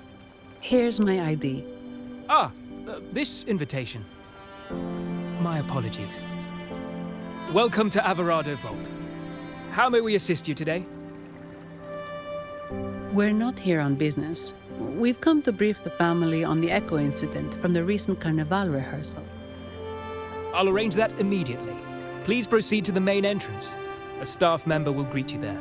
Here's my ID. This invitation. My apologies. Welcome to Averardo Vault. How may we assist you today? We're not here on business. We've come to brief the family on the Echo incident from the recent Carnival rehearsal. I'll arrange that immediately. Please proceed to the main entrance. A staff member will greet you there.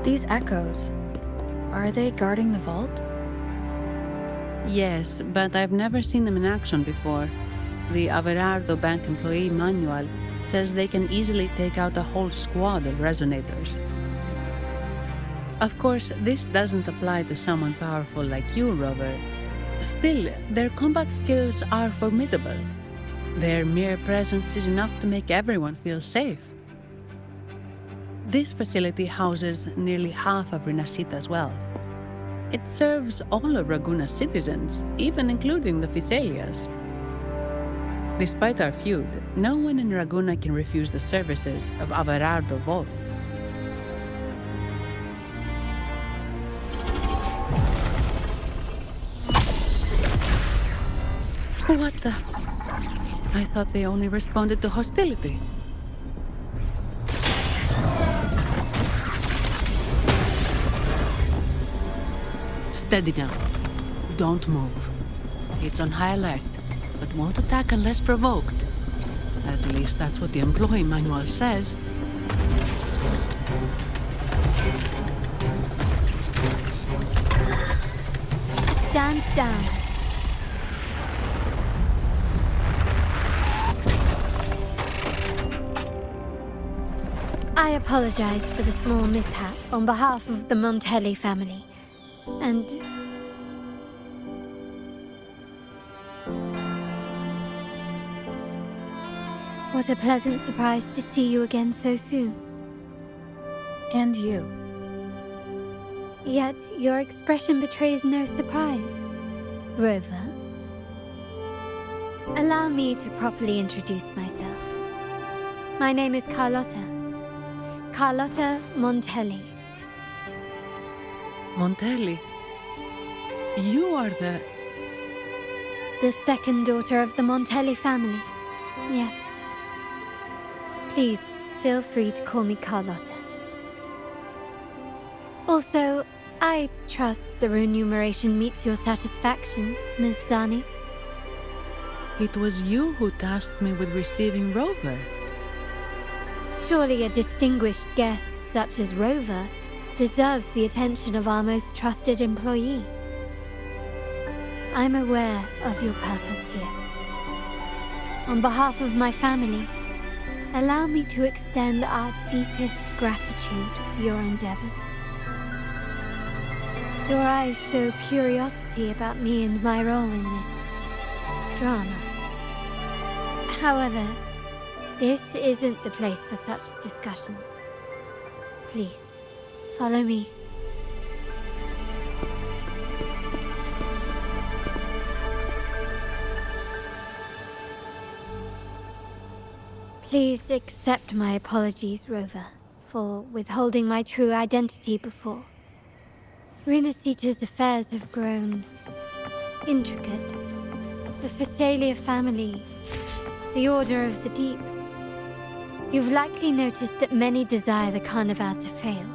These echoes, are they guarding the vault? Yes, but I've never seen them in action before. The Averardo Bank employee manual says they can easily take out a whole squad of resonators. Of course, this doesn't apply to someone powerful like you, Rover. Still, their combat skills are formidable. Their mere presence is enough to make everyone feel safe. This facility houses nearly half of Renacita's wealth. It serves all of Raguna's citizens, even including the Physaelias. Despite our feud, no one in Raguna can refuse the services of Averardo Vault. What the? I thought they only responded to hostility. Steady now. Don't move. It's on high alert, but won't attack unless provoked. At least that's what the employee manual says. Stand down. apologize for the small mishap on behalf of the Montelli family. And... what a pleasant surprise to see you again so soon. And you. Yet your expression betrays no surprise, Rover. Allow me to properly introduce myself. My name is Carlotta. Carlotta Montelli. Montelli? You are the second daughter of the Montelli family. Yes. Please, feel free to call me Carlotta. Also, I trust the remuneration meets your satisfaction, Ms. Zani. It was you who tasked me with receiving Rover. Surely a distinguished guest such as Rover deserves the attention of our most trusted employee. I'm aware of your purpose here. On behalf of my family, allow me to extend our deepest gratitude for your endeavors. Your eyes show curiosity about me and my role in this drama. However, this isn't the place for such discussions. Please, follow me. Please accept my apologies, Rover, for withholding my true identity before. Rinasita's affairs have grown intricate. The Phasalia family, the Order of the Deep. You've likely noticed that many desire the Carnival to fail.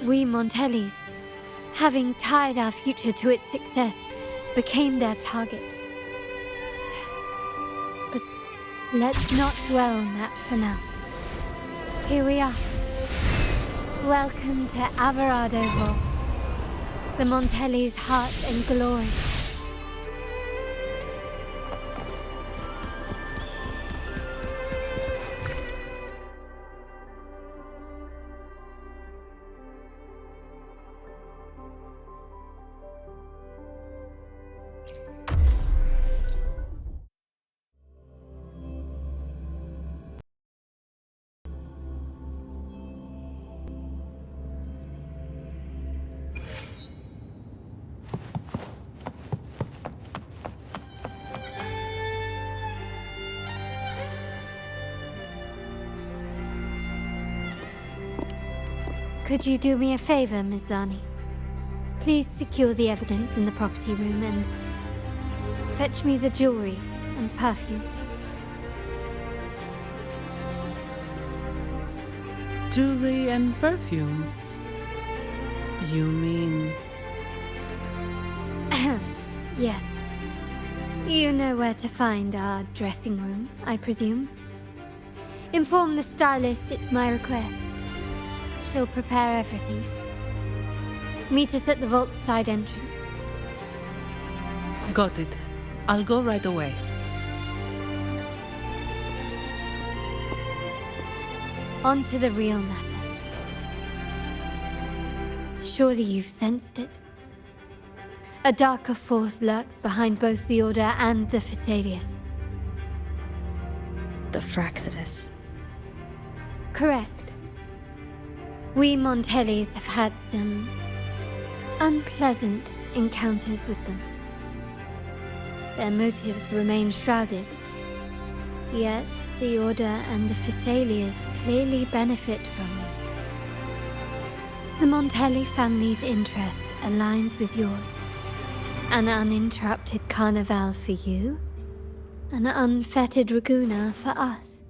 We Montellis, having tied our future to its success, became their target. But let's not dwell on that for now. Here we are. Welcome to Averardo Vault, the Montelli's heart and glory. Could you do me a favor, Ms. Zani? Please secure the evidence in the property room and fetch me the jewelry and perfume. Jewelry and perfume? You mean... Yes. You know where to find our dressing room, I presume? Inform the stylist it's my request. She'll prepare everything. Meet us at the vault's side entrance. Got it. I'll go right away. On to the real matter. Surely you've sensed it. A darker force lurks behind both the Order and the Phasalias. The Fraxidus. Correct. We Montellis have had some unpleasant encounters with them. Their motives remain shrouded, yet the Order and the Phasalias clearly benefit from them. The Montelli family's interest aligns with yours. An uninterrupted carnival for you, an unfettered Raguna for us.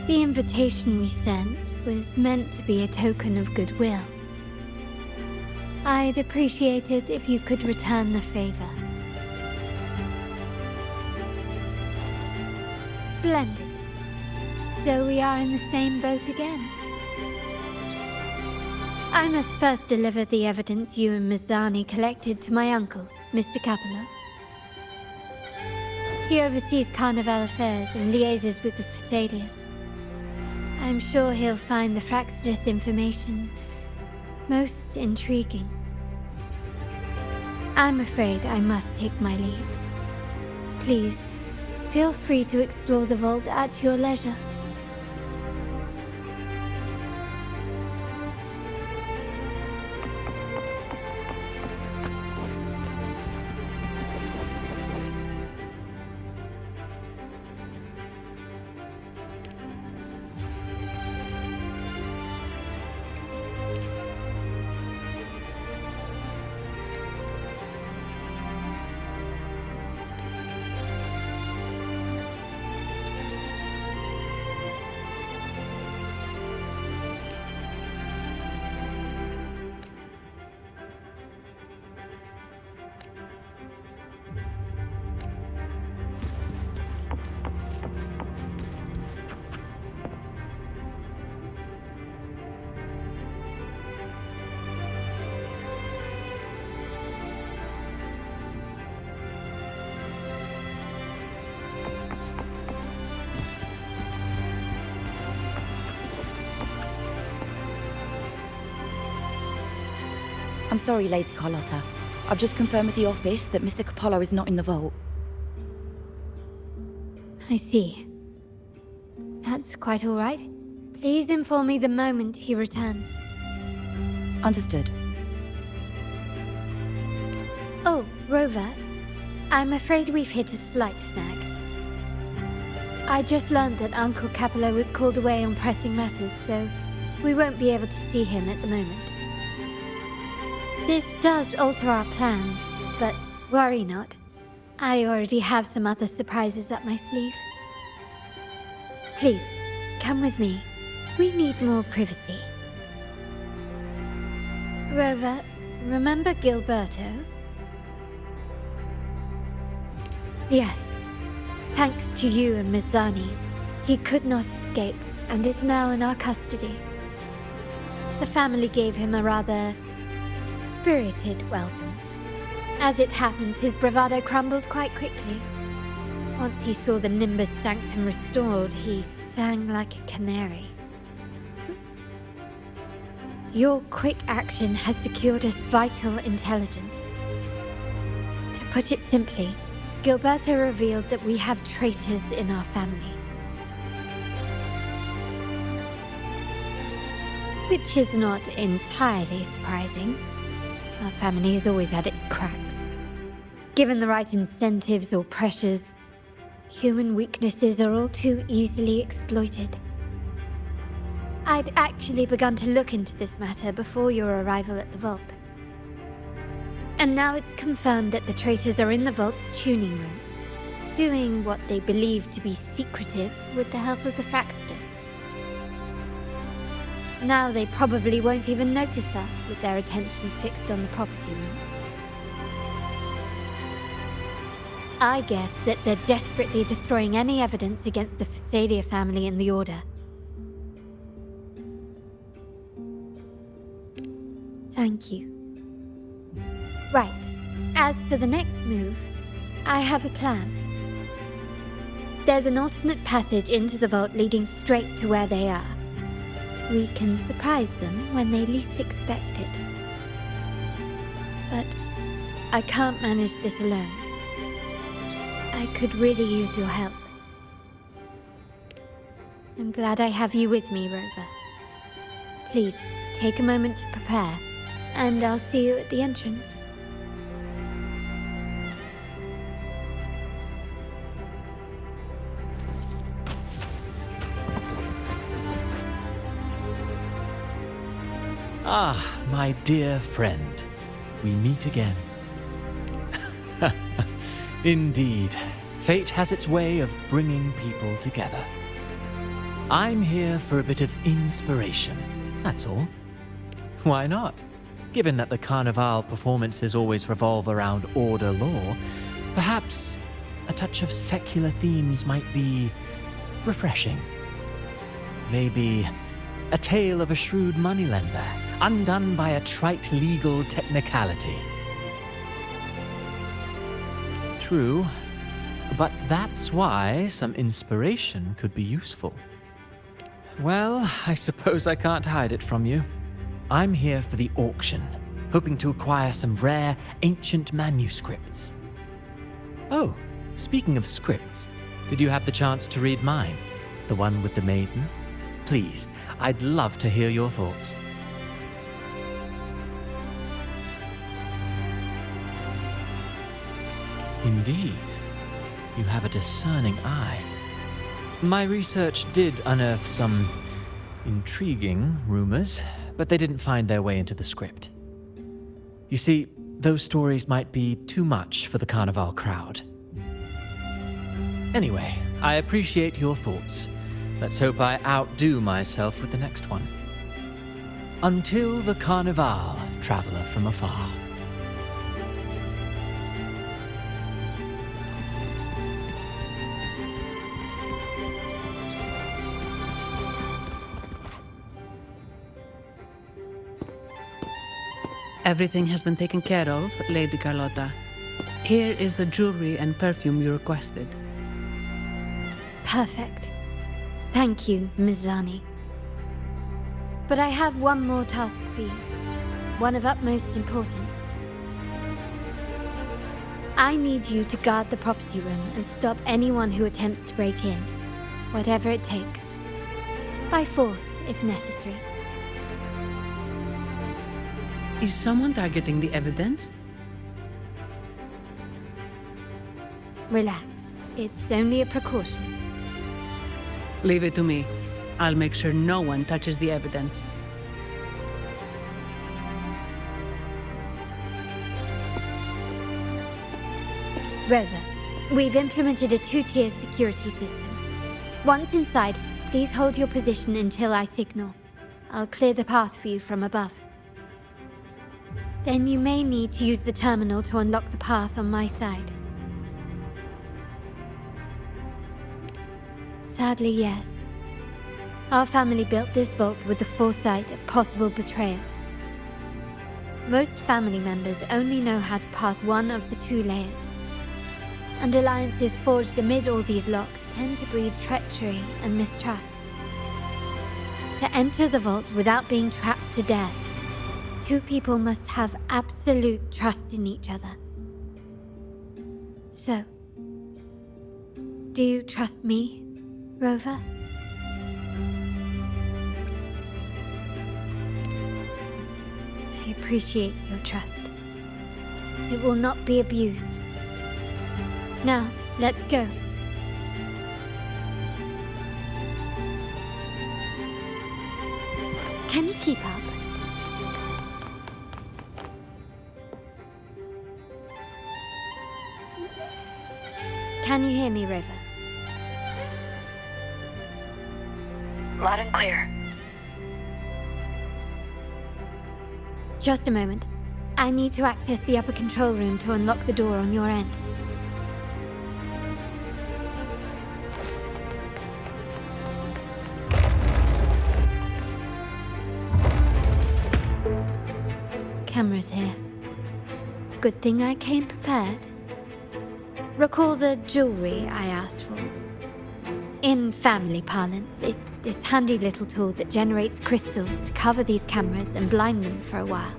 The invitation we sent was meant to be a token of goodwill. I'd appreciate it if you could return the favor. Splendid. So we are in the same boat again. I must first deliver the evidence you and Ms. Zani collected to my uncle, Mr. Capello. He oversees Carnival affairs and liaises with the Phasalias. I'm sure he'll find the Fraxidus information most intriguing. I'm afraid I must take my leave. Please, feel free to explore the vault at your leisure. I'm sorry, Lady Carlotta. I've just confirmed with the office that Mr. Capello is not in the vault. I see. That's quite all right. Please inform me the moment he returns. Understood. Oh, Rover. I'm afraid we've hit a slight snag. I just learned that Uncle Capello was called away on pressing matters, so we won't be able to see him at the moment. This does alter our plans, but worry not. I already have some other surprises up my sleeve. Please, come with me. We need more privacy. Rover, remember Gilberto? Yes. Thanks to you and Miss Zani, he could not escape and is now in our custody. The family gave him a rather spirited welcome. As it happens, his bravado crumbled quite quickly. Once he saw the Nimbus Sanctum restored, he sang like a canary. Your quick action has secured us vital intelligence. To put it simply, Gilberto revealed that we have traitors in our family. Which is not entirely surprising. Our family has always had its cracks. Given the right incentives or pressures, human weaknesses are all too easily exploited. I'd actually begun to look into this matter before your arrival at the vault. And now it's confirmed that the traitors are in the vault's tuning room, doing what they believe to be secretive with the help of the Fraxidus. Now they probably won't even notice us with their attention fixed on the property room. I guess that they're desperately destroying any evidence against the Phasalia family in the Order. Thank you. Right. As for the next move, I have a plan. There's an alternate passage into the vault leading straight to where they are. We can surprise them when they least expect it. But I can't manage this alone. I could really use your help. I'm glad I have you with me, Rover. Please, take a moment to prepare, and I'll see you at the entrance. Ah, my dear friend, we meet again. Indeed, fate has its way of bringing people together. I'm here for a bit of inspiration, that's all. Why not? Given that the Carnival performances always revolve around Order lore, perhaps a touch of secular themes might be refreshing. Maybe a tale of a shrewd moneylender, undone by a trite legal technicality. True, But that's why some inspiration could be useful. Well, I suppose I can't hide it from you. I'm here for the auction, hoping to acquire some rare, ancient manuscripts. Oh, speaking of scripts, did you have the chance to read mine? The one with the maiden? Please, I'd love to hear your thoughts. Indeed, you have a discerning eye. My research did unearth some intriguing rumors, but they didn't find their way into the script. You see, those stories might be too much for the Carnival crowd. Anyway, I appreciate your thoughts. Let's hope I outdo myself with the next one. Until the Carnival, traveler from afar. Everything has been taken care of, Lady Carlotta. Here is the jewelry and perfume you requested. Perfect. Thank you, Ms. Zani. But I have one more task for you. One of utmost importance. I need you to guard the property room and stop anyone who attempts to break in. Whatever it takes. By force, if necessary. Is someone targeting the evidence? Relax. It's only a precaution. Leave it to me. I'll make sure no one touches the evidence. Rover, we've implemented a 2-tier security system. Once inside, please hold your position until I signal. I'll clear the path for you from above. Then you may need to use the terminal to unlock the path on my side. Sadly, yes. Our family built this vault with the foresight of possible betrayal. Most family members only know how to pass one of the 2 layers. And alliances forged amid all these locks tend to breed treachery and mistrust. To enter the vault without being trapped to death, 2 people must have absolute trust in each other. So, do you trust me, Rover? I appreciate your trust. It will not be abused. Now, let's go. Can you keep up? Can you hear me, Rover? Loud and clear. Just a moment. I need to access the upper control room to unlock the door on your end. Cameras here. Good thing I came prepared. Recall the jewelry I asked for? In family parlance, it's this handy little tool that generates crystals to cover these cameras and blind them for a while.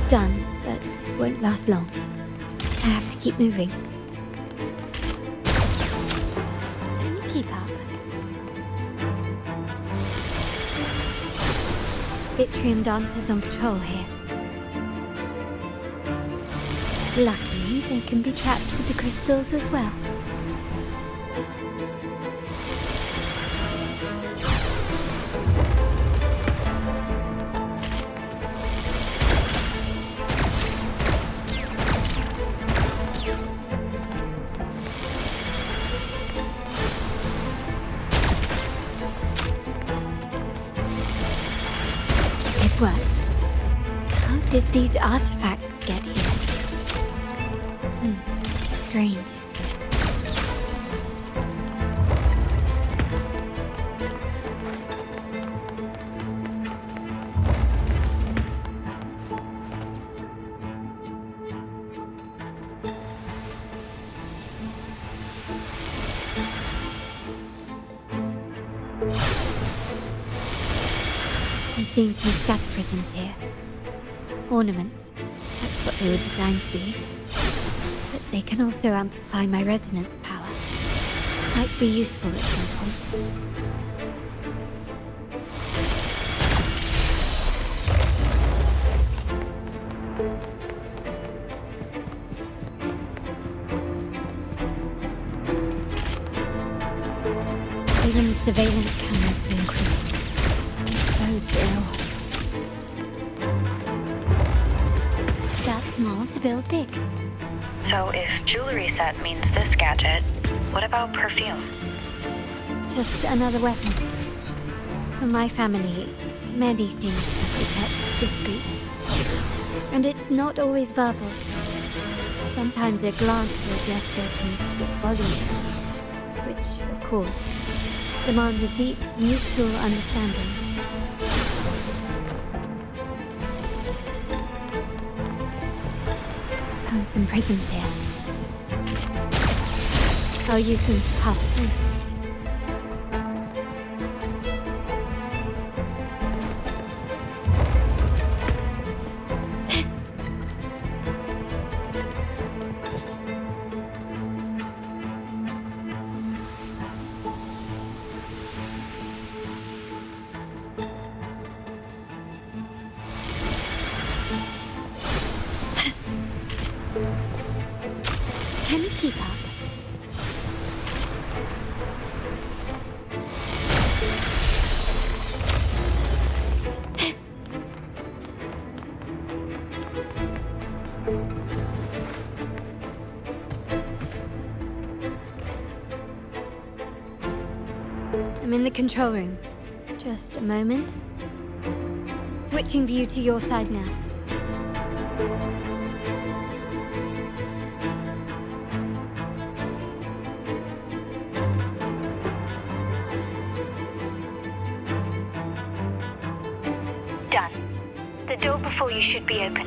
Done, but won't last long. I have to keep moving. Keep up. Vitrium dancers on patrol here. Luckily, they can be trapped with the crystals as well. How did these artifacts get here? Strange. seen some scatter prisms here. Ornaments. That's what they were designed to be. But they can also amplify my resonance power. Might be useful at some point. Even the surveillance cameras have increased. Bodes ill. Start small to build big. So if jewelry set means this gadget, what about perfume? Just another weapon. For my family, many things have to be kept discreet. And it's not always verbal. Sometimes a glance or a gesture can speak volumes. Which, of course, demands a deep, mutual understanding. Found some prisms here. I'll use them to pass through. Can you keep up? I'm in the control room. Just a moment. Switching view to your side now. Done. The door before you should be open.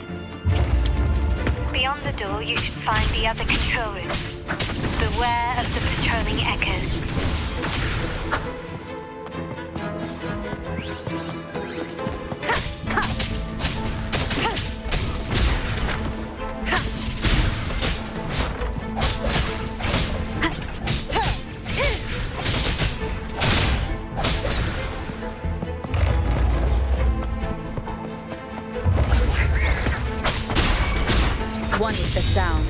Beyond the door, you should find the other control room. Beware of the patrolling echoes. One with the sound.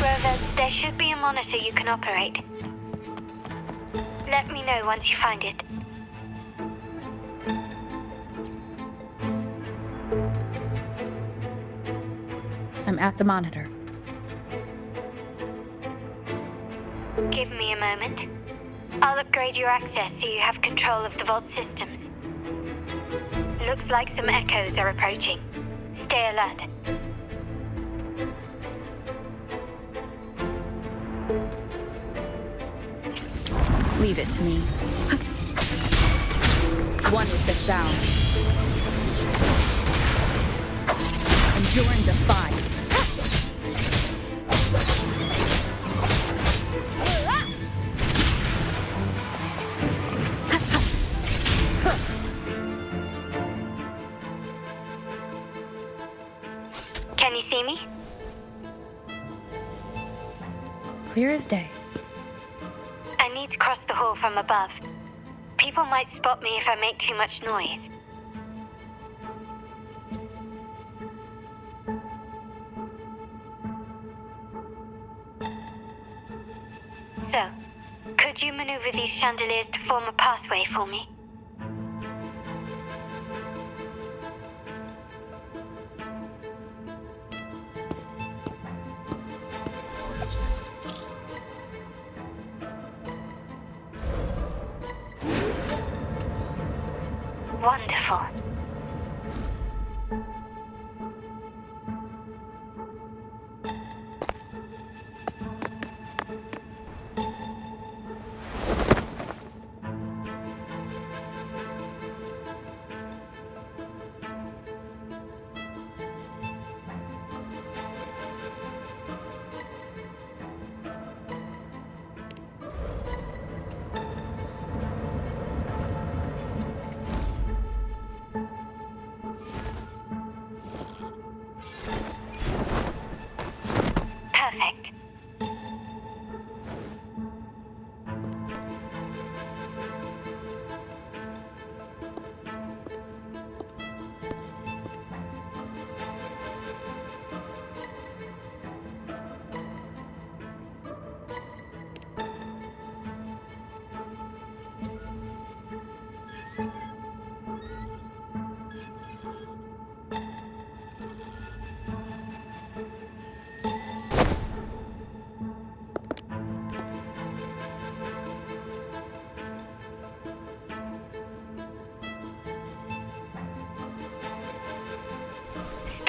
Rover, there should be a monitor you can operate. Let me know once you find it. I'm at the monitor. Give me a moment. I'll upgrade your access so you have control of the vault systems. Looks like some echoes are approaching. Stay alert. Leave it to me. One with the sound. Enduring defy. Can you see me? Clear as day. I need to cross the hall from above. People might spot me if I make too much noise. So, could you maneuver these chandeliers to form a pathway for me? Wonderful.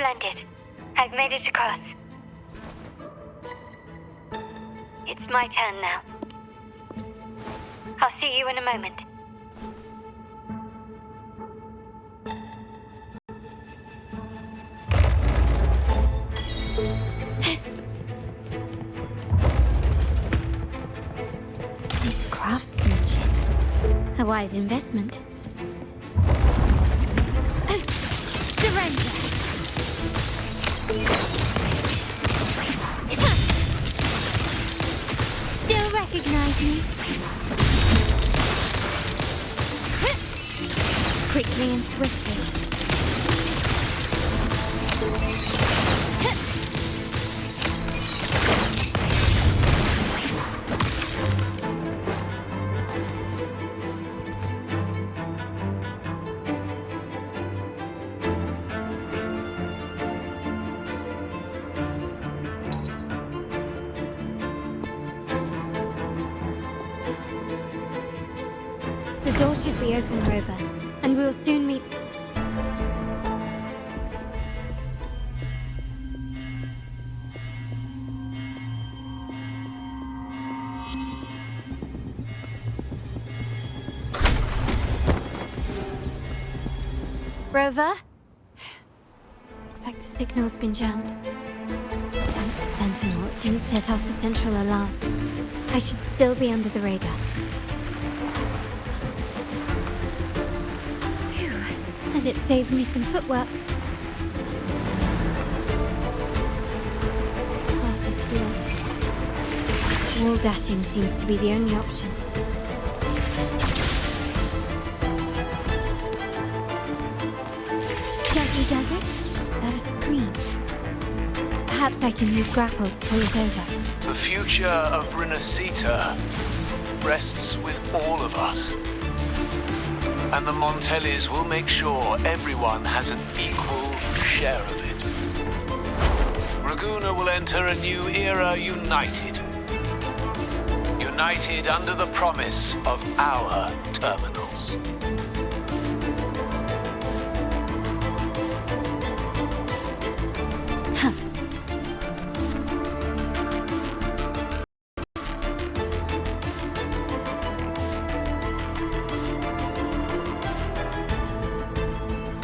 Splendid. I've made it across. It's my turn now. I'll see you in a moment. Nice craftsmanship. A wise investment. Surrender! Still recognize me? Quickly and swiftly. The door should be open, Rover, and we'll soon meet. Rover? Looks like the signal's been jammed. Thank the Sentinel, it didn't set off the central alarm. I should still be under the radar. And it saved me some footwork. Path is blocked. Wall dashing seems to be the only option. Gently does it? Is that a screen? Perhaps I can use grapple to pull it over. The future of Renacita rests with all of us. And the Montellis will make sure everyone has an equal share of it. Raguna will enter a new era united. United under the promise of our terminals.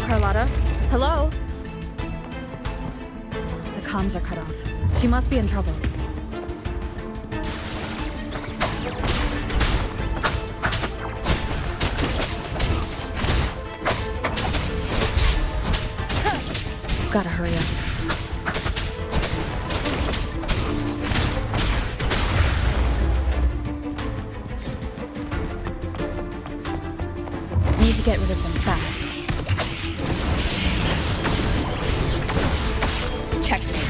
Carlotta? Hello? The comms are cut off. She must be in trouble. Gotta hurry up. Need to get rid of them fast. Checkmate.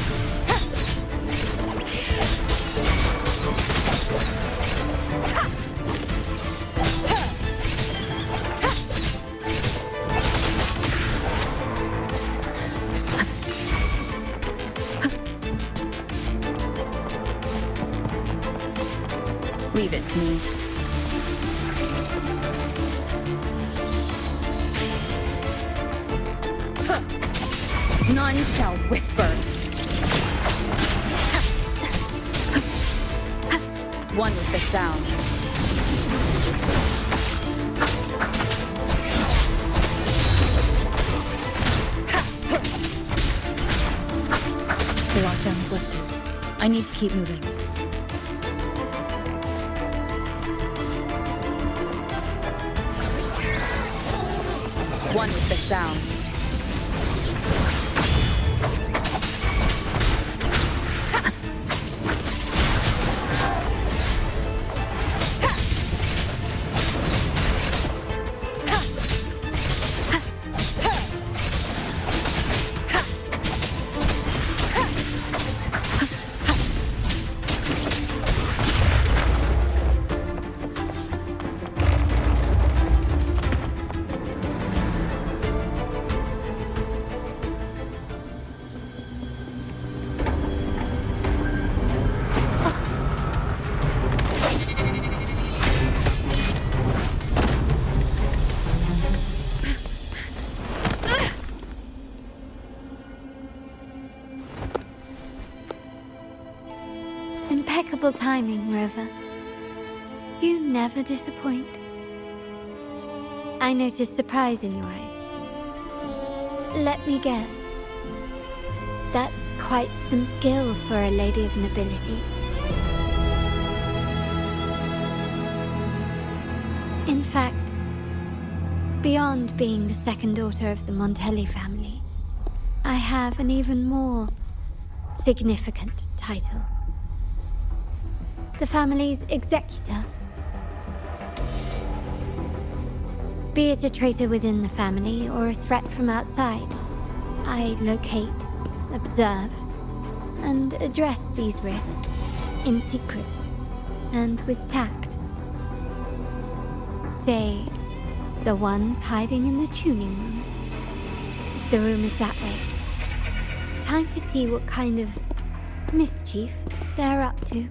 Leave it to me. None shall whisper. One with the sounds. The lockdown is lifted. I need to keep moving. One with the sounds. Impeccable timing, Rover. You never disappoint. I noticed surprise in your eyes. Let me guess. That's quite some skill for a lady of nobility. In fact, beyond being the second daughter of the Montelli family, I have an even more significant title. The family's executor. Be it a traitor within the family or a threat from outside, I locate, observe, and address these risks in secret and with tact. Say, the ones hiding in the tuning room. The room is that way. Time to see what kind of mischief they're up to.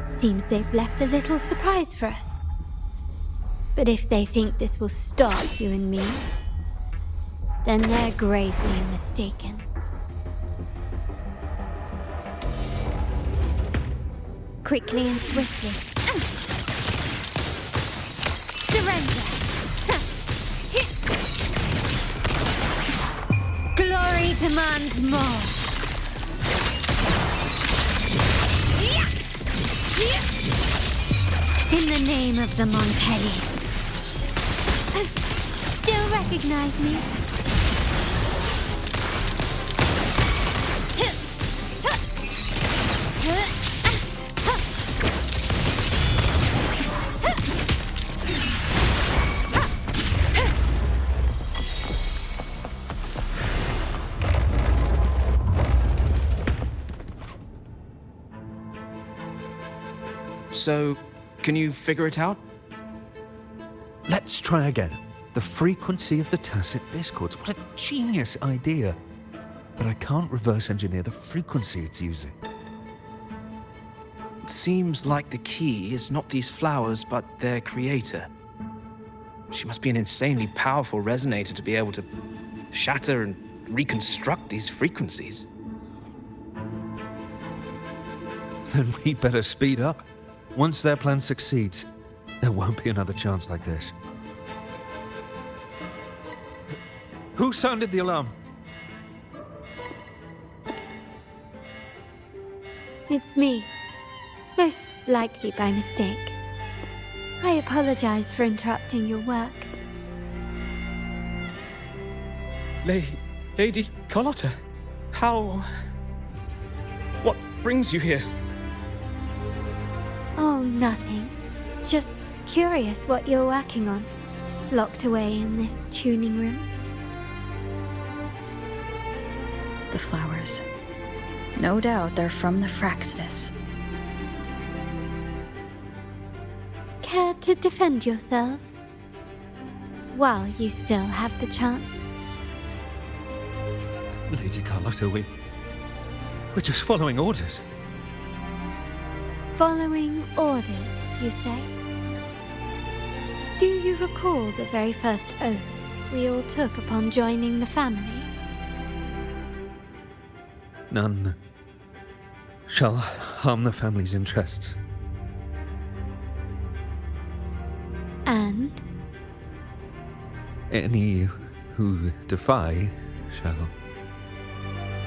Seems they've left a little surprise for us. But if they think this will stop you and me, then they're gravely mistaken. Quickly and swiftly. Surrender! Glory demands more. In the name of the Montellis. Still recognize me? So, can you figure it out? Let's try again. The frequency of the tacit discords. What a genius idea. But I can't reverse engineer the frequency it's using. It seems like the key is not these flowers, but their creator. She must be an insanely powerful resonator to be able to shatter and reconstruct these frequencies. Then we better speed up. Once their plan succeeds, there won't be another chance like this. Who sounded the alarm? It's me. Most likely by mistake. I apologize for interrupting your work. Lady Carlotta, how... What brings you here? Oh, nothing. Just curious what you're working on. Locked away in this tuning room. The flowers. No doubt they're from the Fraxidus. Care to defend yourselves? While you still have the chance. Lady Carlotta, we're just following orders. Following orders, you say? Do you recall the very first oath we all took upon joining the family? None shall harm the family's interests. And? Any who defy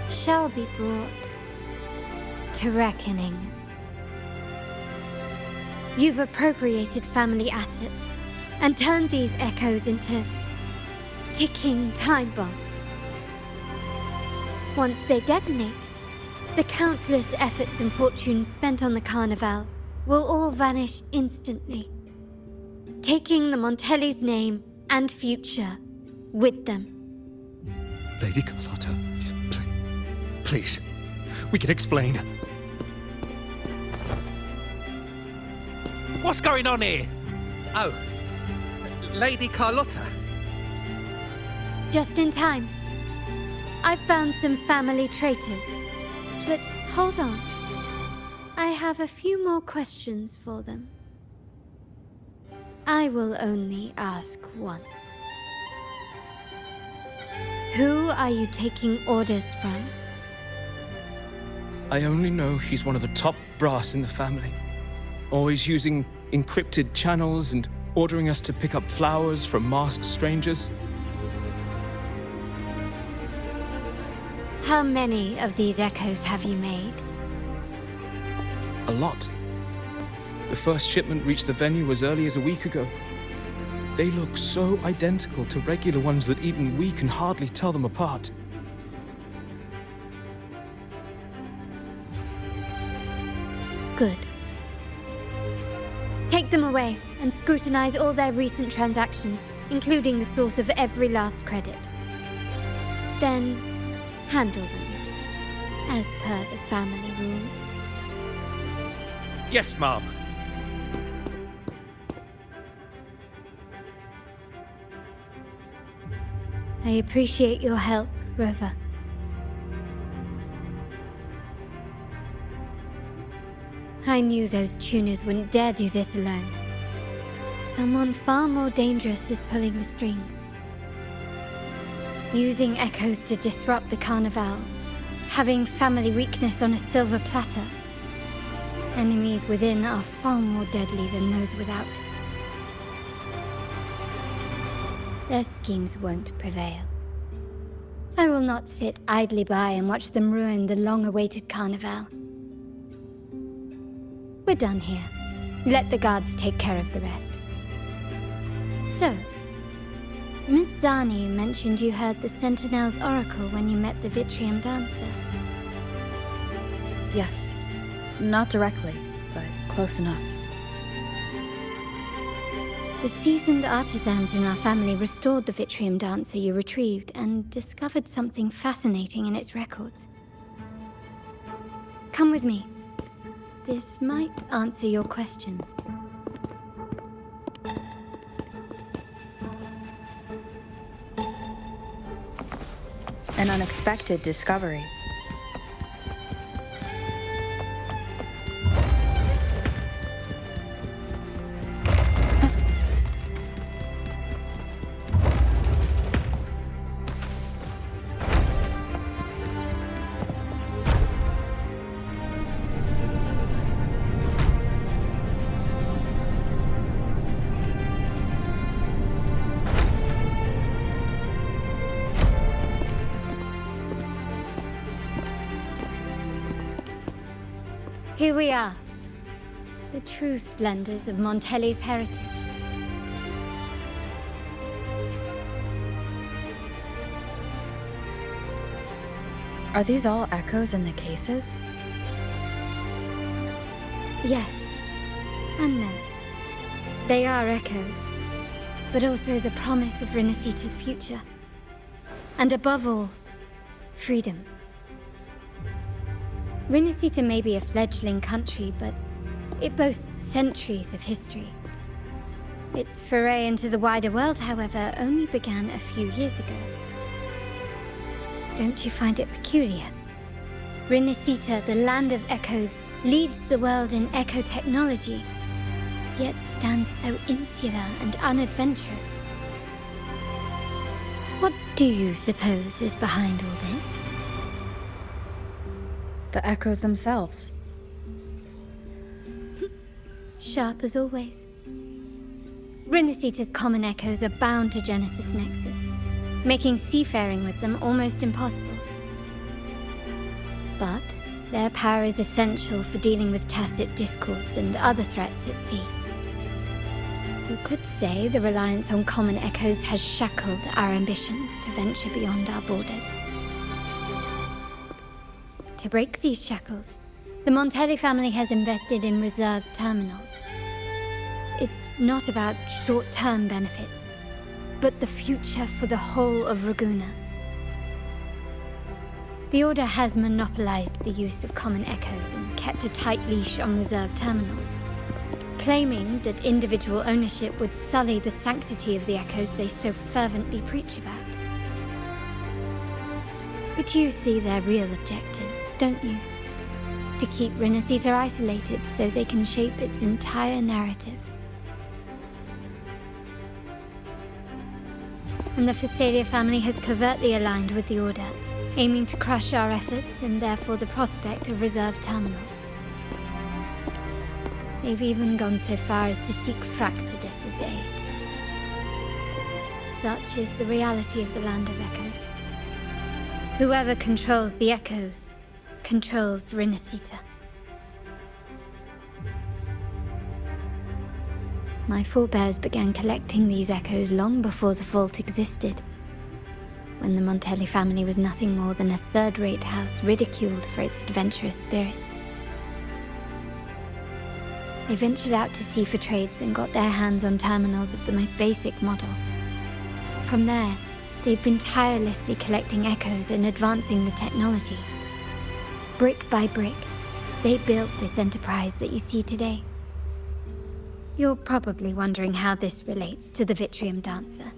shall be brought to reckoning. You've appropriated family assets and turned these echoes into ticking time bombs. Once they detonate, the countless efforts and fortunes spent on the Carnival will all vanish instantly, taking the Montelli's name and future with them. Lady Carlotta, please, we can explain. What's going on here? Oh, Lady Carlotta. Just in time. I've found some family traitors. But hold on. I have a few more questions for them. I will only ask once. Who are you taking orders from? I only know he's one of the top brass in the family. Always using encrypted channels and ordering us to pick up flowers from masked strangers. How many of these echoes have you made? A lot. The first shipment reached the venue as early as a week ago. They look so identical to regular ones that even we can hardly tell them apart. Good. Take them away and scrutinize all their recent transactions, including the source of every last credit. Then, handle them, as per the family rules. Yes, Mom. I appreciate your help, Rover. I knew those tuners wouldn't dare do this alone. Someone far more dangerous is pulling the strings. Using echoes to disrupt the Carnival. Having family weakness on a silver platter. Enemies within are far more deadly than those without. Their schemes won't prevail. I will not sit idly by and watch them ruin the long-awaited Carnival. We're done here. Let the guards take care of the rest. So, Miss Zani mentioned you heard the Sentinel's oracle when you met the Vitrium Dancer. Yes. Not directly, but close enough. The seasoned artisans in our family restored the Vitrium Dancer you retrieved and discovered something fascinating in its records. Come with me. This might answer your questions. An unexpected discovery. Here we are. The true splendors of Montelli's heritage. Are these all echoes in the cases? Yes. And no. They are echoes, but also the promise of Renacita's future. And above all, freedom. Renacita may be a fledgling country, but it boasts centuries of history. Its foray into the wider world, however, only began a few years ago. Don't you find it peculiar? Renacita, the land of echoes, leads the world in echo technology, yet stands so insular and unadventurous. What do you suppose is behind all this? The echoes themselves. Sharp as always. Renacita's common echoes are bound to Genesis Nexus, making seafaring with them almost impossible. But their power is essential for dealing with tacit discords and other threats at sea. You could say the reliance on common echoes has shackled our ambitions to venture beyond our borders. To break these shackles, the Montelli family has invested in reserve terminals. It's not about short-term benefits, but the future for the whole of Ragusa. The Order has monopolized the use of common echoes and kept a tight leash on reserve terminals, claiming that individual ownership would sully the sanctity of the echoes they so fervently preach about. But you see their real objective, don't you? to keep Renacita isolated so they can shape its entire narrative. And the Phasalia family has covertly aligned with the Order, aiming to crush our efforts and therefore the prospect of reserve terminals. They've even gone so far as to seek Fraxidus's aid. Such is the reality of the Land of Echoes. Whoever controls the Echoes controls Renacita. My forebears began collecting these echoes long before the vault existed, when the Montelli family was nothing more than a third-rate house ridiculed for its adventurous spirit. They ventured out to sea for trades and got their hands on terminals of the most basic model. From there, they've been tirelessly collecting echoes and advancing the technology. Brick by brick, they built this enterprise that you see today. You're probably wondering how this relates to the Vitrium Dancer.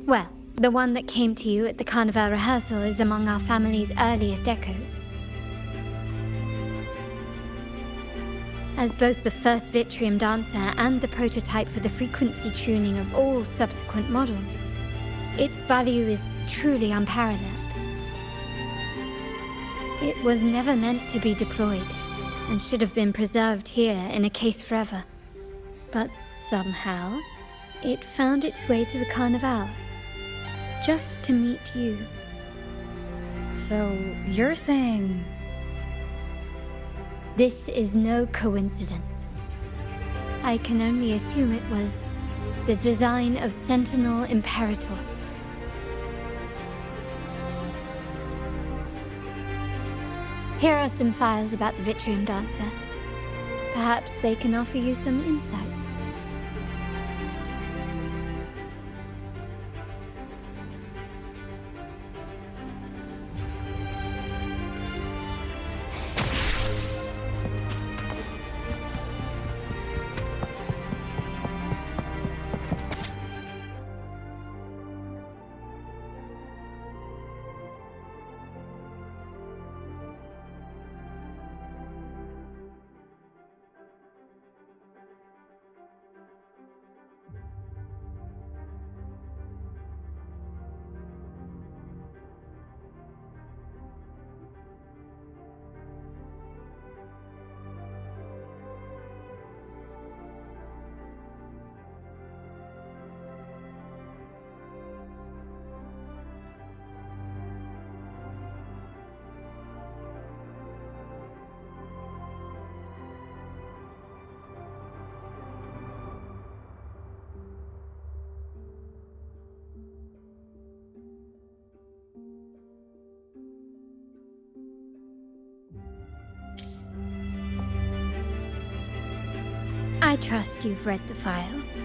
Well, the one that came to you at the Carnival rehearsal is among our family's earliest echoes. As both the first Vitrium Dancer and the prototype for the frequency tuning of all subsequent models, its value is truly unparalleled. It was never meant to be deployed, and should have been preserved here in a case forever. But somehow, it found its way to the Carnival, just to meet you. So, you're saying... This is no coincidence. I can only assume it was the design of Sentinel Imperator. Here are some files about the Vitrium Dancer. Perhaps they can offer you some insights. I trust you've read the files.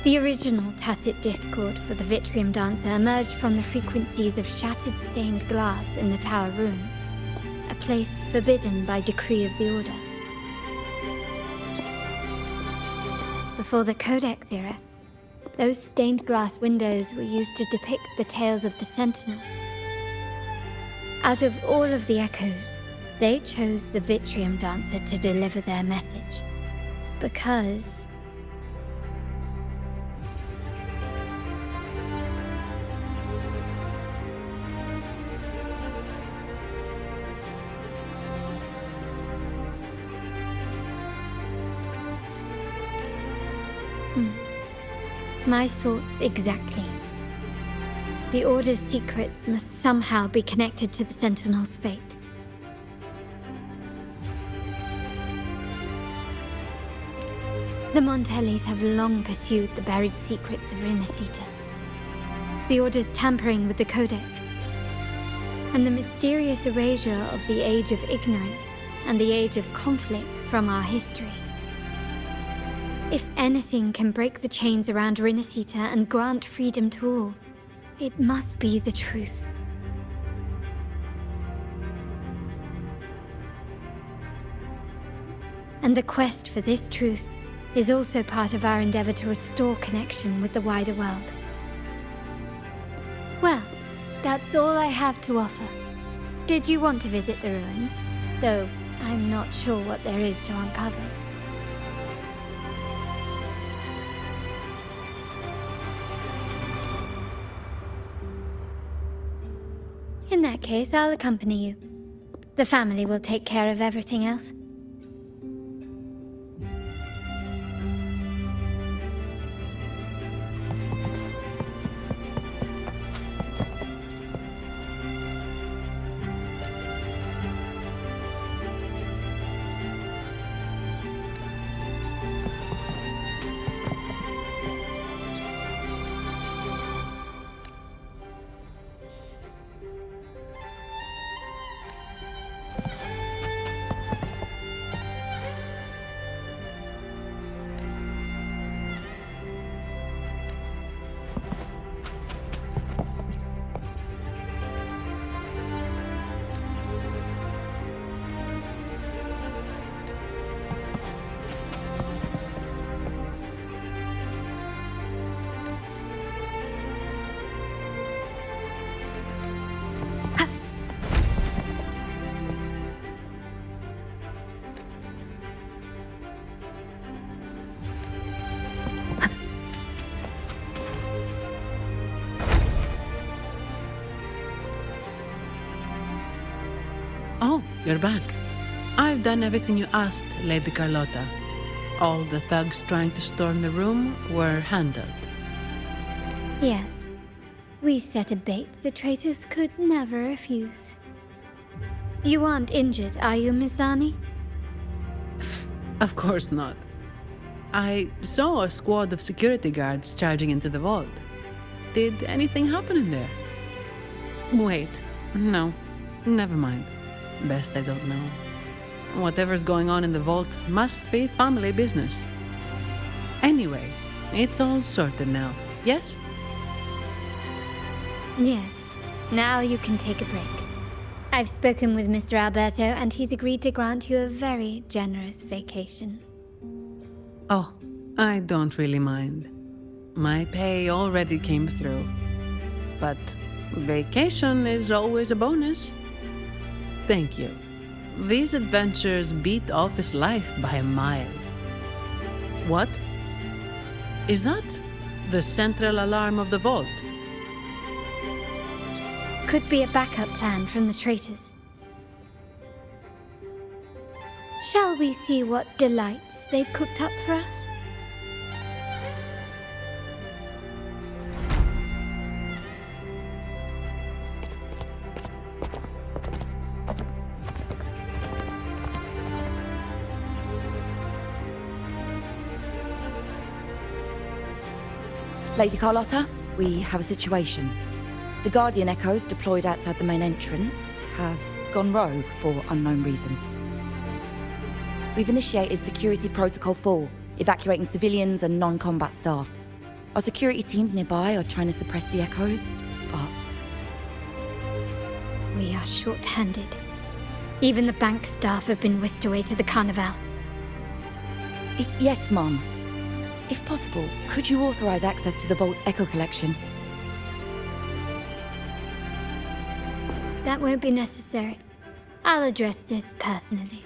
The original tacit discord for the Vitrium Dancer emerged from the frequencies of shattered stained glass in the tower ruins, a place forbidden by decree of the Order. Before the Codex era, those stained glass windows were used to depict the tales of the Sentinel. Out of all of the echoes, they chose the Vitrium Dancer to deliver their message. Because... My thoughts exactly. The Order's secrets must somehow be connected to the Sentinel's fate. The Montellis have long pursued the buried secrets of Renacita. The Order's tampering with the Codex, and the mysterious erasure of the Age of Ignorance and the Age of Conflict from our history. If anything can break the chains around Renacita and grant freedom to all, it must be the truth. And the quest for this truth is also part of our endeavor to restore connection with the wider world. Well, that's all I have to offer. Did you want to visit the ruins? Though, I'm not sure what there is to uncover. In that case, I'll accompany you. The family will take care of everything else. Oh, you're back. I've done everything you asked, Lady Carlotta. All the thugs trying to storm the room were handled. Yes. We set a bait the traitors could never refuse. You aren't injured, are you, Miss Zani? Of course not. I saw a squad of security guards charging into the vault. Did anything happen in there? Wait, no, never mind. Best I don't know. Whatever's going on in the vault must be family business. Anyway, it's all sorted now, yes? Yes. Now you can take a break. I've spoken with Mr. Alberto, and he's agreed to grant you a very generous vacation. Oh, I don't really mind. My pay already came through. But vacation is always a bonus. Thank you. These adventures beat office life by a mile. What? Is that the central alarm of the vault? Could be a backup plan from the traitors. Shall we see what delights they've cooked up for us? Lady Carlotta, we have a situation. The Guardian Echoes deployed outside the main entrance have gone rogue for unknown reasons. We've initiated Security Protocol 4, evacuating civilians and non-combat staff. Our security teams nearby are trying to suppress the Echoes, but... We are short-handed. Even the bank staff have been whisked away to the Carnival. Yes, Mum. If possible, could you authorize access to the Vault's Echo collection? That won't be necessary. I'll address this personally.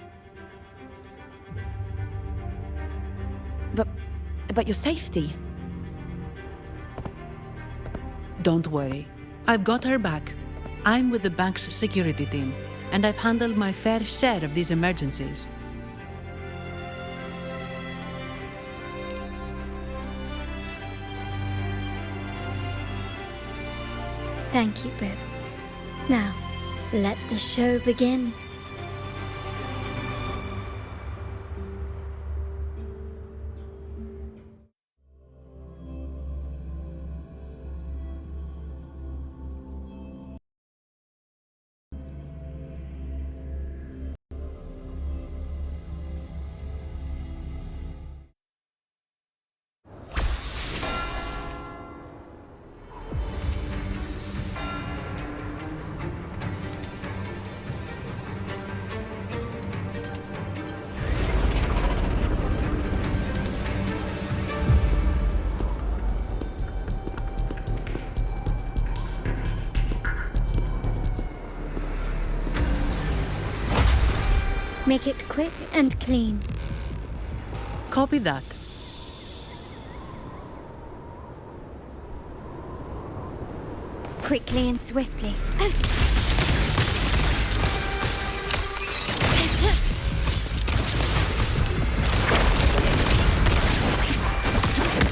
But your safety? Don't worry. I've got her back. I'm with the bank's security team, and I've handled my fair share of these emergencies. Thank you both. Now, let the show begin. Make it quick and clean. Copy that. Quickly and swiftly.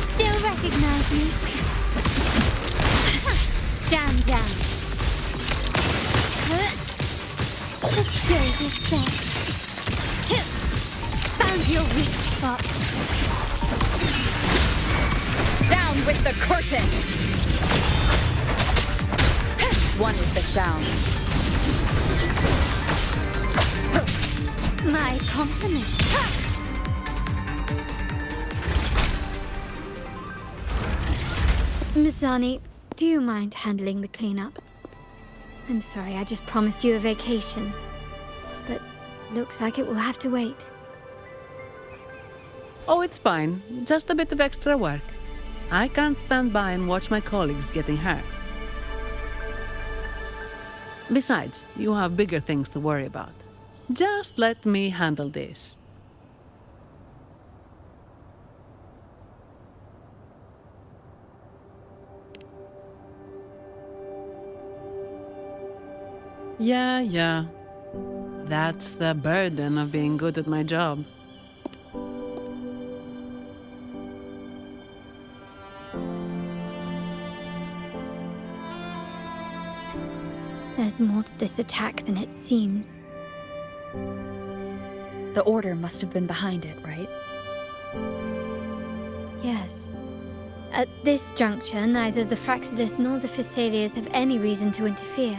Still recognize me? Stand down. The stage is set. Found your weak spot. Down with the curtain! One with the sound. My compliments. Mizani, do you mind handling the cleanup? I'm sorry, I just promised you a vacation. But looks like it will have to wait. Oh, it's fine. Just a bit of extra work. I can't stand by and watch my colleagues getting hurt. Besides, you have bigger things to worry about. Just let me handle this. Yeah. That's the burden of being good at my job. There's more to this attack than it seems. The Order must have been behind it, right? Yes. At this juncture, neither the Fraxidus nor the Phassalias have any reason to interfere.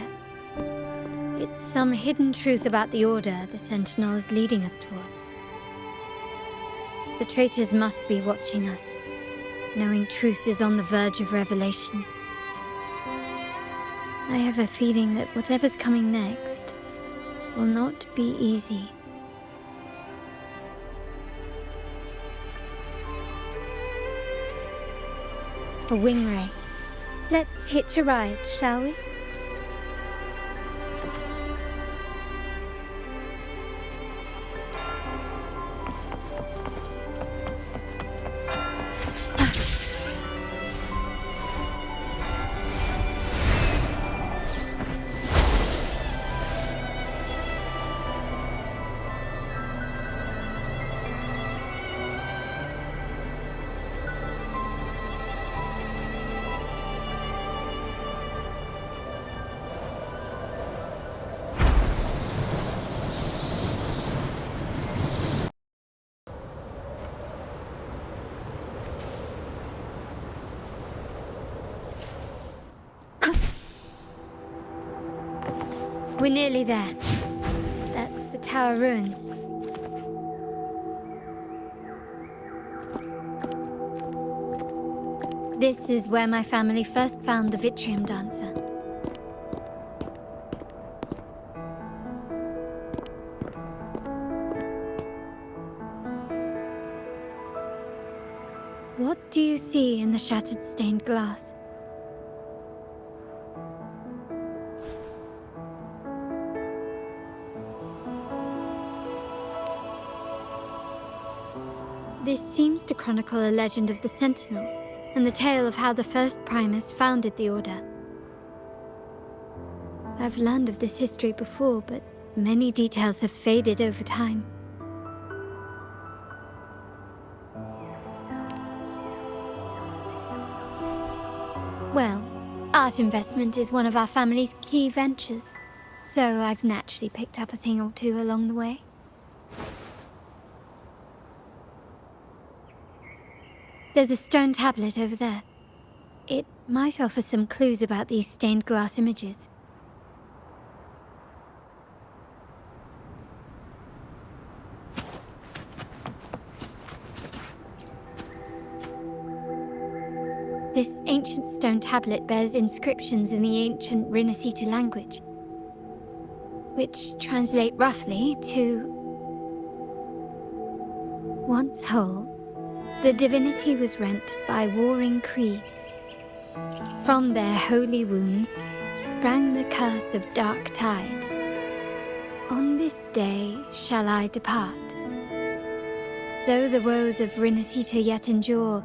It's some hidden truth about the Order the Sentinel is leading us towards. The traitors must be watching us, knowing truth is on the verge of revelation. I have a feeling that whatever's coming next will not be easy. A wing ray. Let's hitch a ride, shall we? We're nearly there. That's the tower ruins. This is where my family first found the Vitrium Dancer. What do you see in the shattered stained glass? This seems to chronicle a legend of the Sentinel, and the tale of how the first Primus founded the Order. I've learned of this history before, but many details have faded over time. Well, art investment is one of our family's key ventures, so I've naturally picked up a thing or two along the way. There's a stone tablet over there. It might offer some clues about these stained glass images. This ancient stone tablet bears inscriptions in the ancient Renacita language, which translate roughly to... Once whole, the divinity was rent by warring creeds. From their holy wounds sprang the curse of dark tide. On this this day shall I depart. Though the woes of Rinasita yet endure,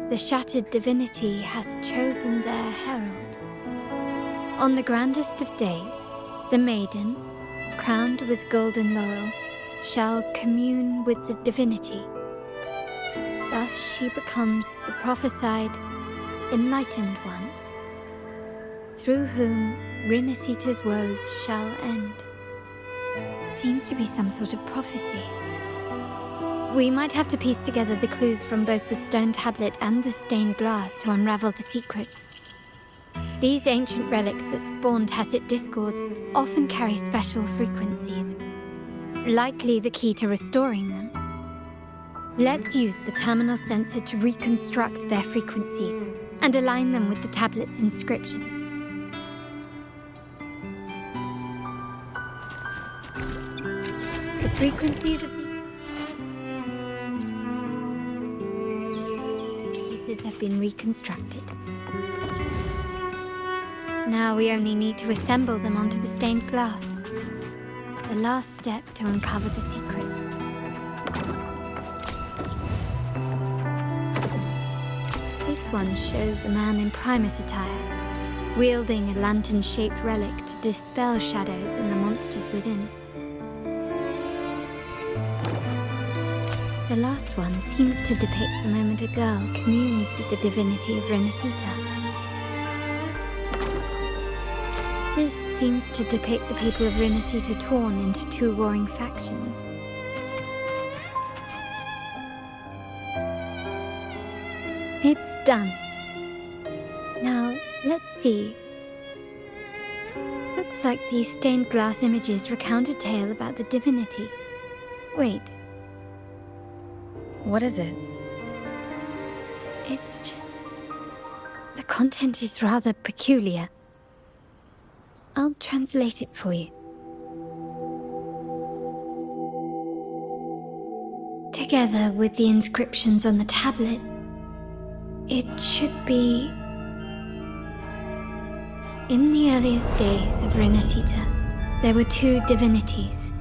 the shattered divinity hath chosen their herald. On the grandest of days, the maiden, crowned with golden laurel, shall commune with the divinity. Thus she becomes the prophesied, enlightened one, through whom Rinasita's woes shall end. Seems to be some sort of prophecy. We might have to piece together the clues from both the stone tablet and the stained glass to unravel the secrets. These ancient relics that spawn tacit discords often carry special frequencies, likely the key to restoring them. Let's use the terminal sensor to reconstruct their frequencies and align them with the tablet's inscriptions. The frequencies of pieces have been reconstructed. Now we only need to assemble them onto the stained glass. The last step to uncover the secrets. This one shows a man in Primus attire, wielding a lantern-shaped relic to dispel shadows and the monsters within. The last one seems to depict the moment a girl communes with the divinity of Rinasita. This seems to depict the people of Rinasita torn into two warring factions. It's done. Now, let's see. Looks like these stained glass images recount a tale about the divinity. Wait. What is it? It's just... the content is rather peculiar. I'll translate it for you. Together with the inscriptions on the tablet, it should be... In the earliest days of Rinasita, there were two divinities.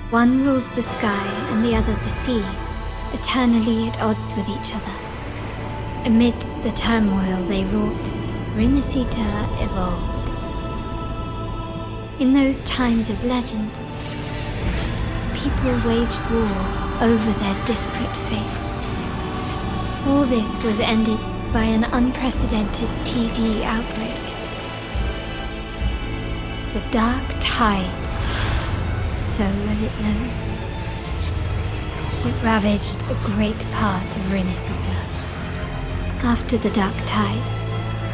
One rules the sky and the other the seas, eternally at odds with each other. Amidst the turmoil they wrought, Rinasita evolved. In those times of legend, people waged war over their disparate fates. All this was ended by an unprecedented TD outbreak. The Dark Tide, so was it known. It ravaged a great part of Rinasita. After the Dark Tide,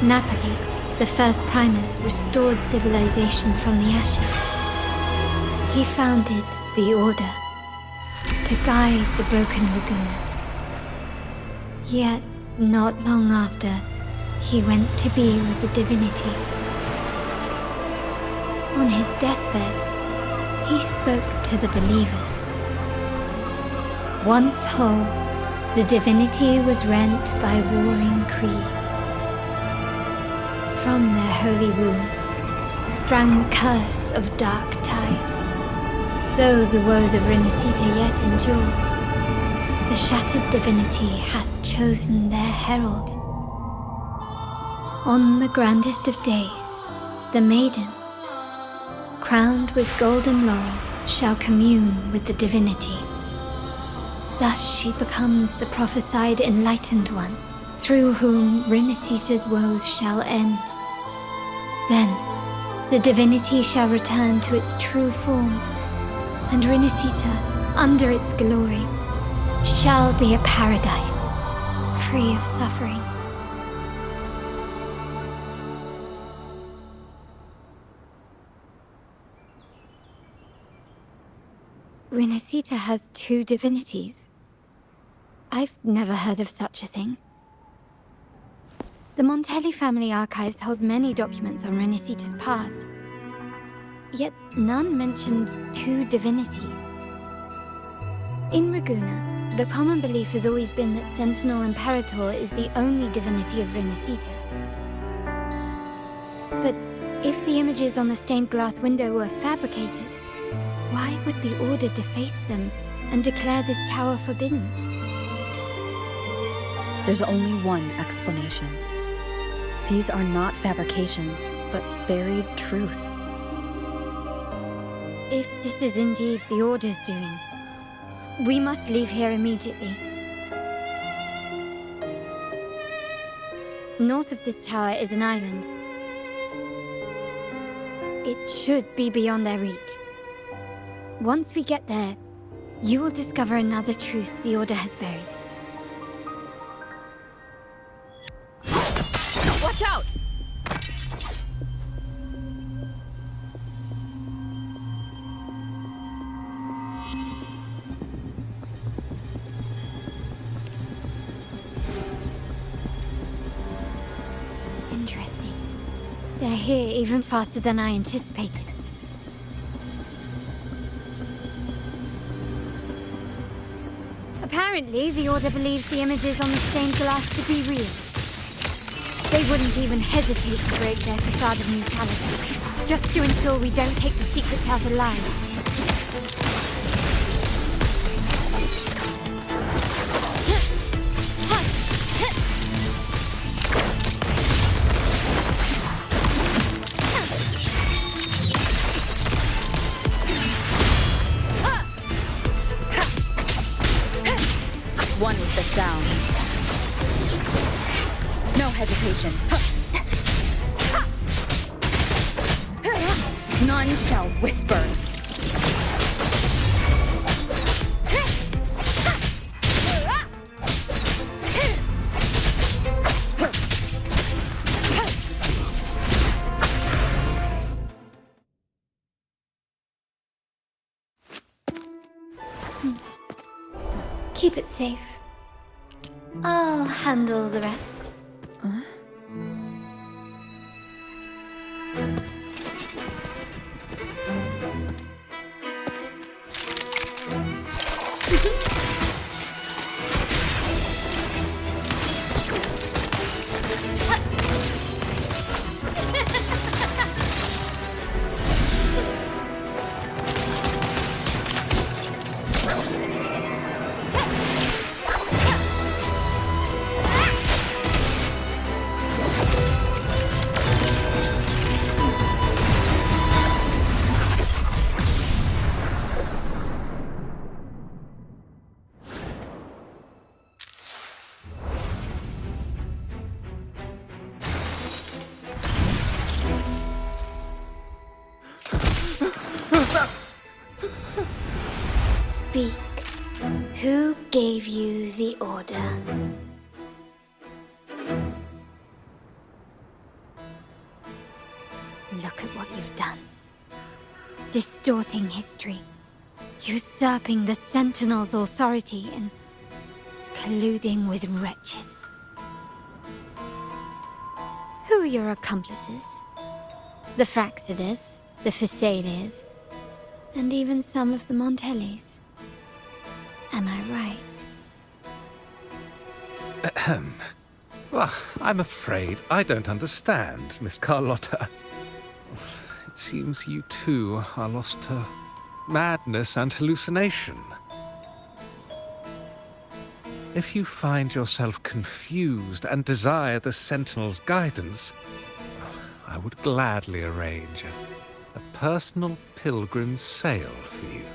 Napoli, the first Primus, restored civilization from the ashes. He founded the Order to guide the broken Laguna. Yet, not long after, he went to be with the divinity. On his deathbed, he spoke to the believers. Once whole, the divinity was rent by warring creeds. From their holy wounds sprang the curse of Dark Tide. Though the woes of Rinasita yet endure, the shattered divinity hath chosen their herald. On the grandest of days, the maiden, crowned with golden laurel, shall commune with the divinity. Thus she becomes the prophesied enlightened one, through whom Rinasita's woes shall end. Then, the divinity shall return to its true form, and Rinasita, under its glory, shall be a paradise, free of suffering. Rinasita has two divinities. I've never heard of such a thing. The Montelli family archives hold many documents on Rinasita's past, yet none mentioned two divinities. In Ragusa, the common belief has always been that Sentinel Imperator is the only divinity of Rinasita. But if the images on the stained glass window were fabricated, Why would the Order deface them and declare this tower forbidden? There's only one explanation. These are not fabrications, but buried truth. If this is indeed the Order's doing, we must leave here immediately. North of this tower is an island. It should be beyond their reach. Once we get there, you will discover another truth the Order has buried. Watch out! Interesting. They're here even faster than I anticipated. Apparently, the Order believes the images on the stained glass to be real. They wouldn't even hesitate to break their facade of neutrality, just to ensure we don't take the secrets out alive. One with the sound. No hesitation. None shall whisper. Keep it safe. I'll handle the rest. Speak. Who gave you the order? Look at what you've done. Distorting history. Usurping the Sentinel's authority and colluding with wretches. Who are your accomplices? The Fraxidus, the Phasaelus, and even some of the Montellis. Am I right? Ahem. Well, I'm afraid I don't understand, Miss Carlotta. It seems you too are lost to madness and hallucination. If you find yourself confused and desire the Sentinel's guidance, I would gladly arrange a personal pilgrim's sail for you.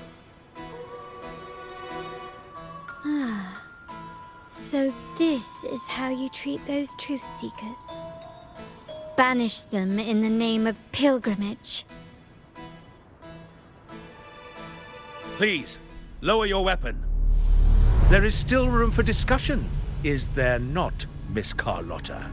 Ah, so this is how you treat those truth seekers. Banish them in the name of pilgrimage. Please, lower your weapon. There is still room for discussion, is there not, Miss Carlotta?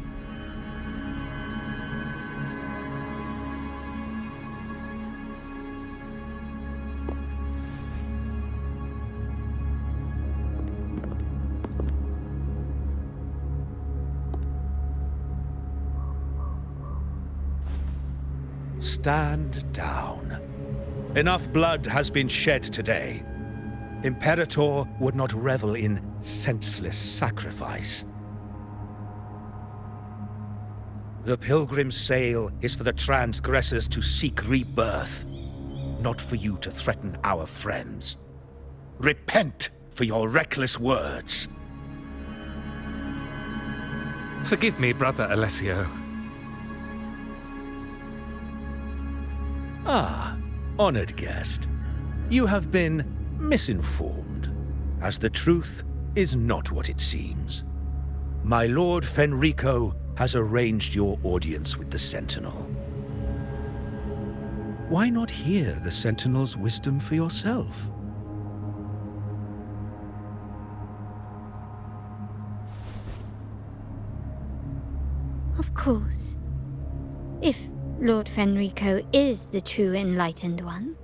Stand down. Enough blood has been shed today. Imperator would not revel in senseless sacrifice. The pilgrim's sail is for the transgressors to seek rebirth. not for you to threaten our friends. Repent for your reckless words. Forgive me, Brother Alessio. Ah, honored guest. You have been misinformed, as the truth is not what it seems. My Lord Fenrico has arranged your audience with the Sentinel. Why not hear the Sentinel's wisdom for yourself? Of course. If Lord Fenrico is the true Enlightened One.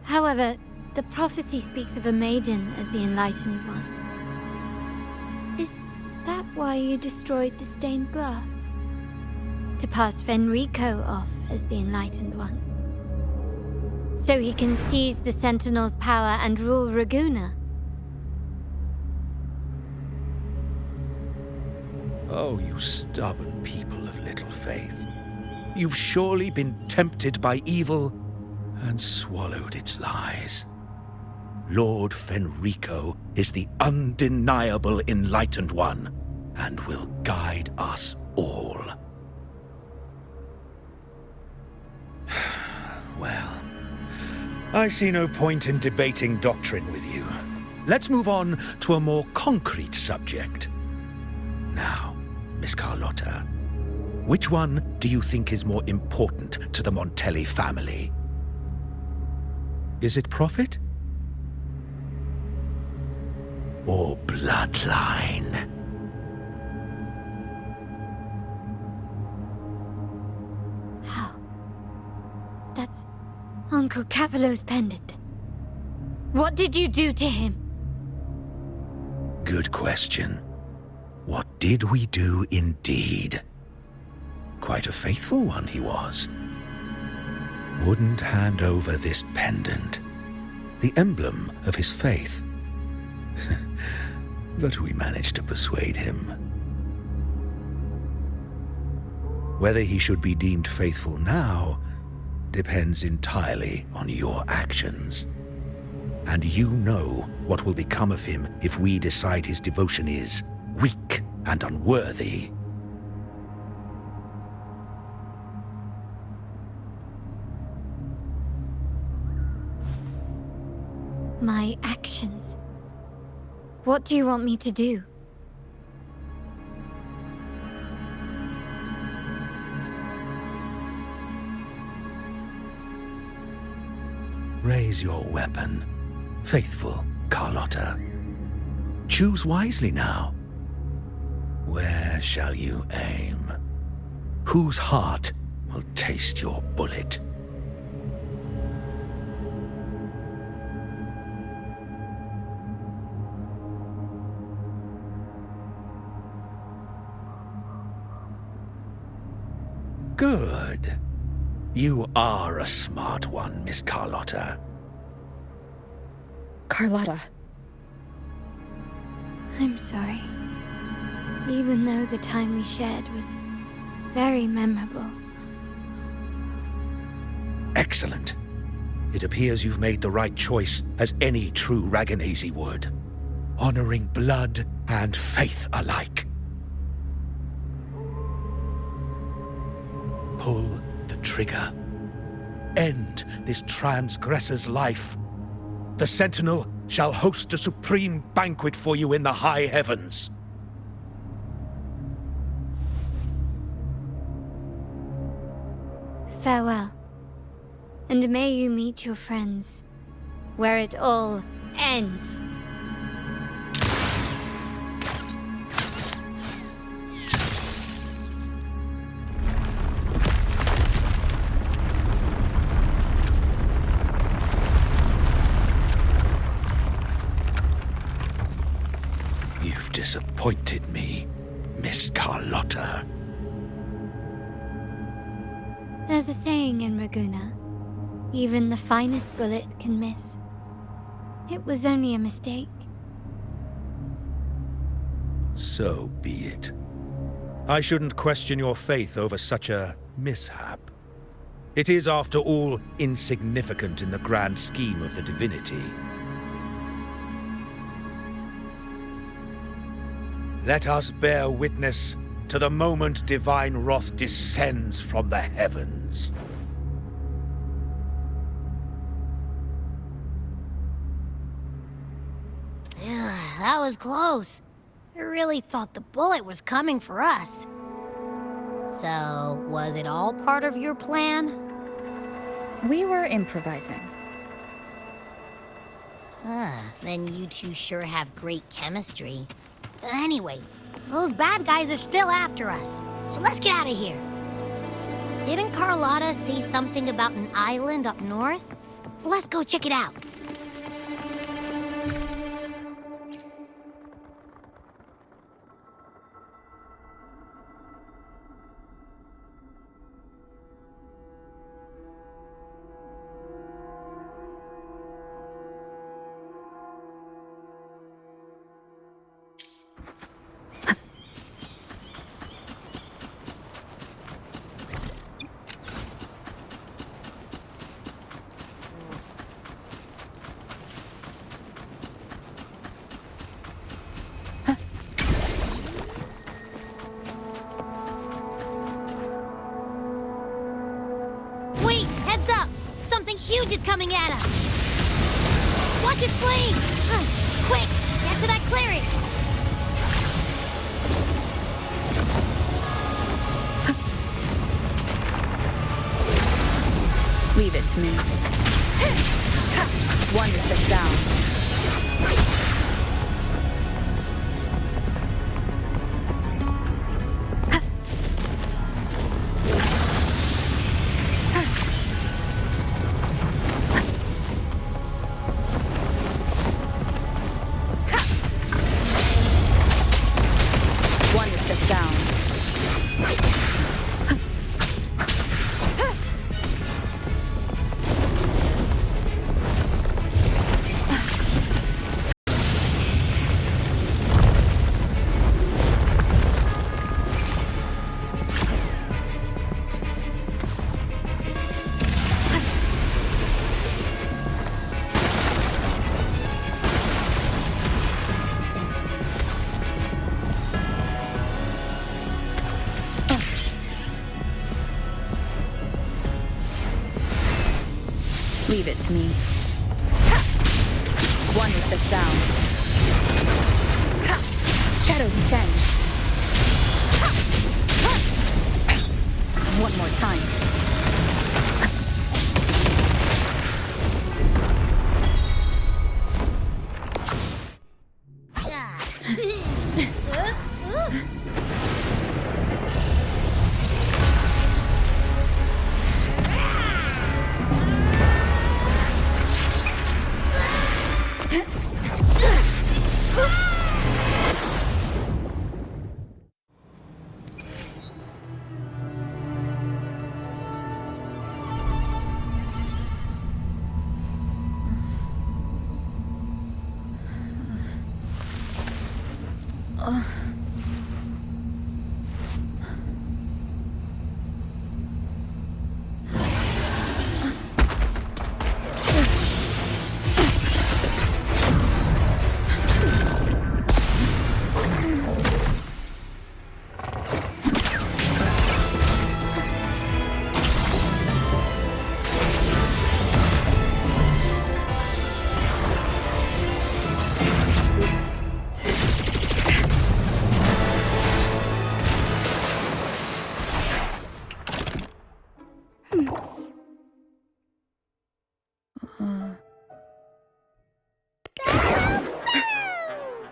However, the prophecy speaks of a maiden as the Enlightened One. Is that why you destroyed the stained glass? To pass Fenrico off as the Enlightened One? So he can seize the Sentinel's power and rule Raguna? Oh, you stubborn people of little faith. You've surely been tempted by evil and swallowed its lies. Lord Fenrico is the undeniable Enlightened One and will guide us all. Well, I see no point in debating doctrine with you. Let's move on to a more concrete subject. Now, Miss Carlotta, which one do you think is more important to the Montelli family? Is it profit? Or bloodline? How? That's Uncle Capello's pendant. What did you do to him? Good question. What did we do indeed? Quite a faithful one he was. Wouldn't hand over this pendant, the emblem of his faith. But we managed to persuade him. Whether he should be deemed faithful now depends entirely on your actions. And you know what will become of him if we decide his devotion is weak and unworthy. My actions? What do you want me to do? Raise your weapon, faithful Carlotta. Choose wisely now. Where shall you aim? Whose heart will taste your bullet? Good. You are a smart one, Miss Carlotta. Carlotta. I'm sorry. Even though the time we shared was very memorable. Excellent. It appears you've made the right choice, as any true Raganese would. Honoring blood and faith alike. Pull the trigger. End this transgressor's life. The Sentinel shall host a supreme banquet for you in the high heavens. Farewell. And may you meet your friends where it all ends. You've disappointed me, Miss Carlotta. There's a saying in Raguna, even the finest bullet can miss. It was only a mistake. So be it. I shouldn't question your faith over such a mishap. It is, after all, insignificant in the grand scheme of the Divinity. Let us bear witness to the moment divine wrath descends from the heavens. That was close. I really thought the bullet was coming for us. So, was it all part of your plan? We were improvising. Then you two sure have great chemistry. Anyway, those bad guys are still after us, so let's get out of here. Didn't Carlotta say something about an island up north? Let's go check it out. Wait, heads up! Something huge is coming at us! Watch its flame! Quick, get to that clearing! Leave it to me. Wonderful sound. Wonderful sound. Leave it to me. One with the sound. Shadow descends. One more time.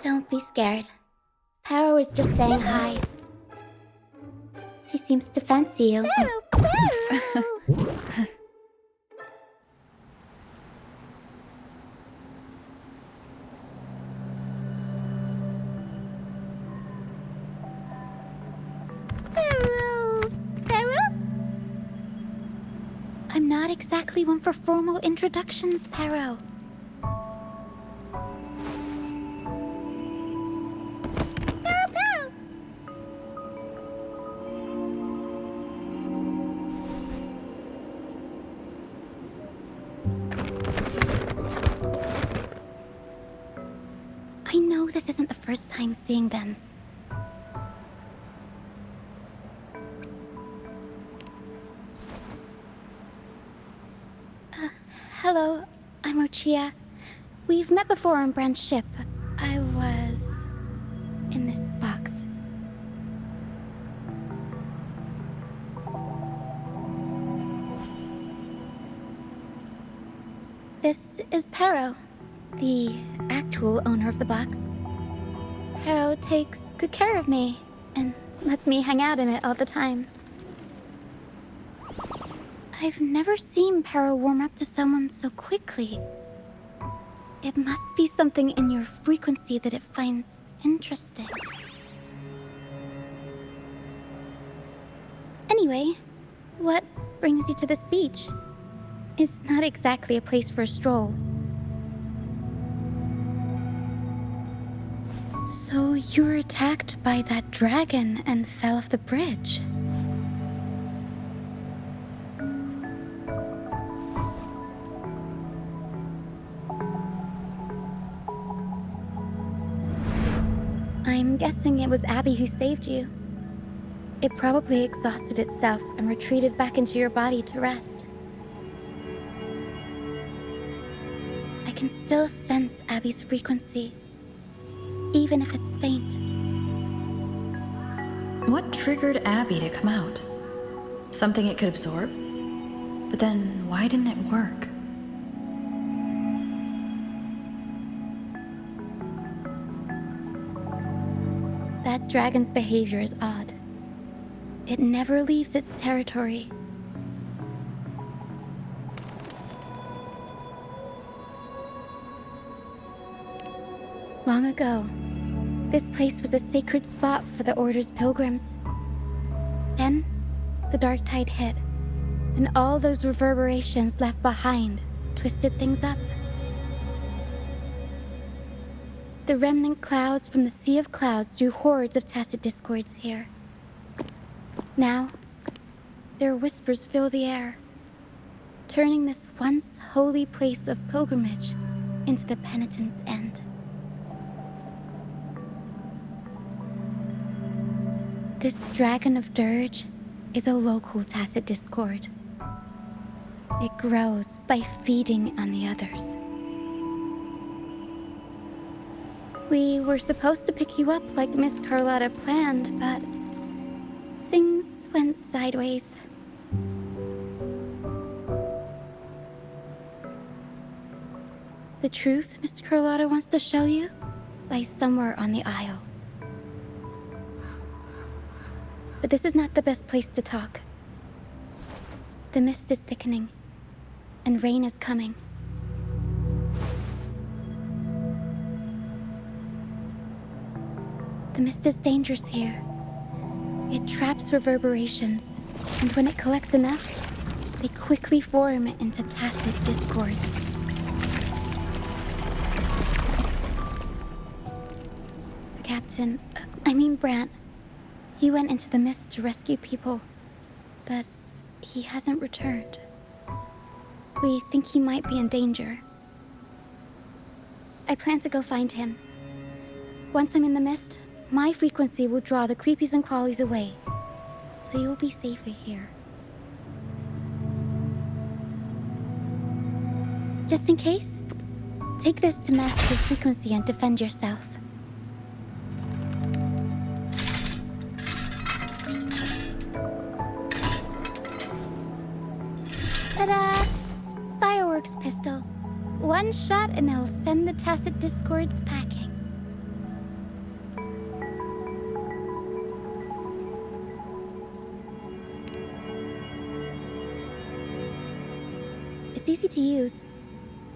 Don't be scared. Paro is just saying hi. She seems to fancy you. I'm not exactly one for formal introductions, Paro. know this isn't the first time seeing them. Hello, I'm Ochia. We've met before on Brand's ship. I was in this box. This is Pero, the actual owner of the box. Pero takes good care of me and lets me hang out in it all the time. I've never seen Pero warm up to someone so quickly. It must be something in your frequency that it finds interesting. Anyway, what brings you to this beach? It's not exactly a place for a stroll. So you were attacked by that dragon and fell off the bridge. I'm guessing it was Abby who saved you. It probably exhausted itself and retreated back into your body to rest. I can still sense Abby's frequency, even if it's faint. What triggered Abby to come out? Something it could absorb? But then why didn't it work? That dragon's behavior is odd. It never leaves its territory. Long ago, this place was a sacred spot for the Order's pilgrims. Then, the dark tide hit, and all those reverberations left behind twisted things up. The remnant clouds from the Sea of Clouds drew hordes of tacit discords here. Now, their whispers fill the air, turning this once holy place of pilgrimage into the penitent's end. This Dragon of Dirge is a local tacit discord. It grows by feeding on the others. We were supposed to pick you up like Miss Carlotta planned, but things went sideways. The truth Miss Carlotta wants to show you lies somewhere on the aisle. But this is not the best place to talk. The mist is thickening, and rain is coming. The mist is dangerous here. It traps reverberations, and when it collects enough, they quickly form into tacit discords. The captain, Brant, he went into the mist to rescue people, but he hasn't returned. We think he might be in danger. I plan to go find him. Once I'm in the mist, my frequency will draw the creepies and crawlies away, so you'll be safer here. Just in case, take this to mask your frequency and defend yourself. Ta-da! Fireworks pistol. One shot and it'll send the tacit discords packing. It's easy to use.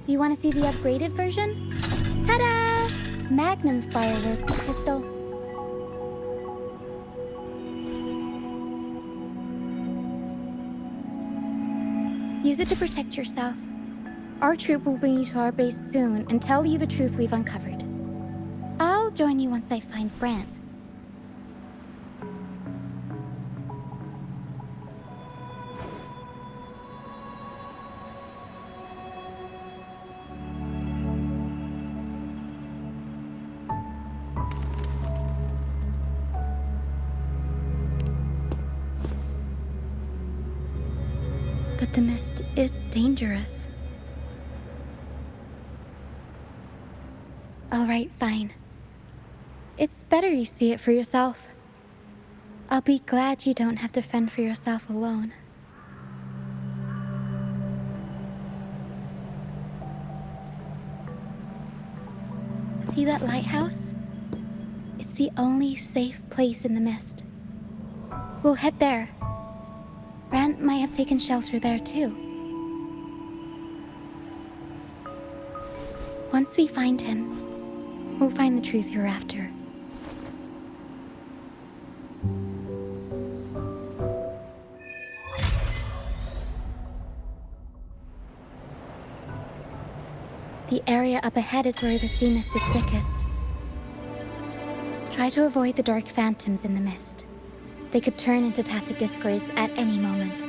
You want to see the upgraded version? Ta-da! Magnum fireworks pistol. Use it to protect yourself. Our troop will bring you to our base soon and tell you the truth we've uncovered. I'll join you once I find Brant. But the mist is dangerous. All right, fine. It's better you see it for yourself. I'll be glad you don't have to fend for yourself alone. See that lighthouse? It's the only safe place in the mist. We'll head there. Rand might have taken shelter there too. Once we find him, we'll find the truth you're after. The area up ahead is where the sea mist is thickest. Try to avoid the dark phantoms in the mist. They could turn into tacit discords at any moment.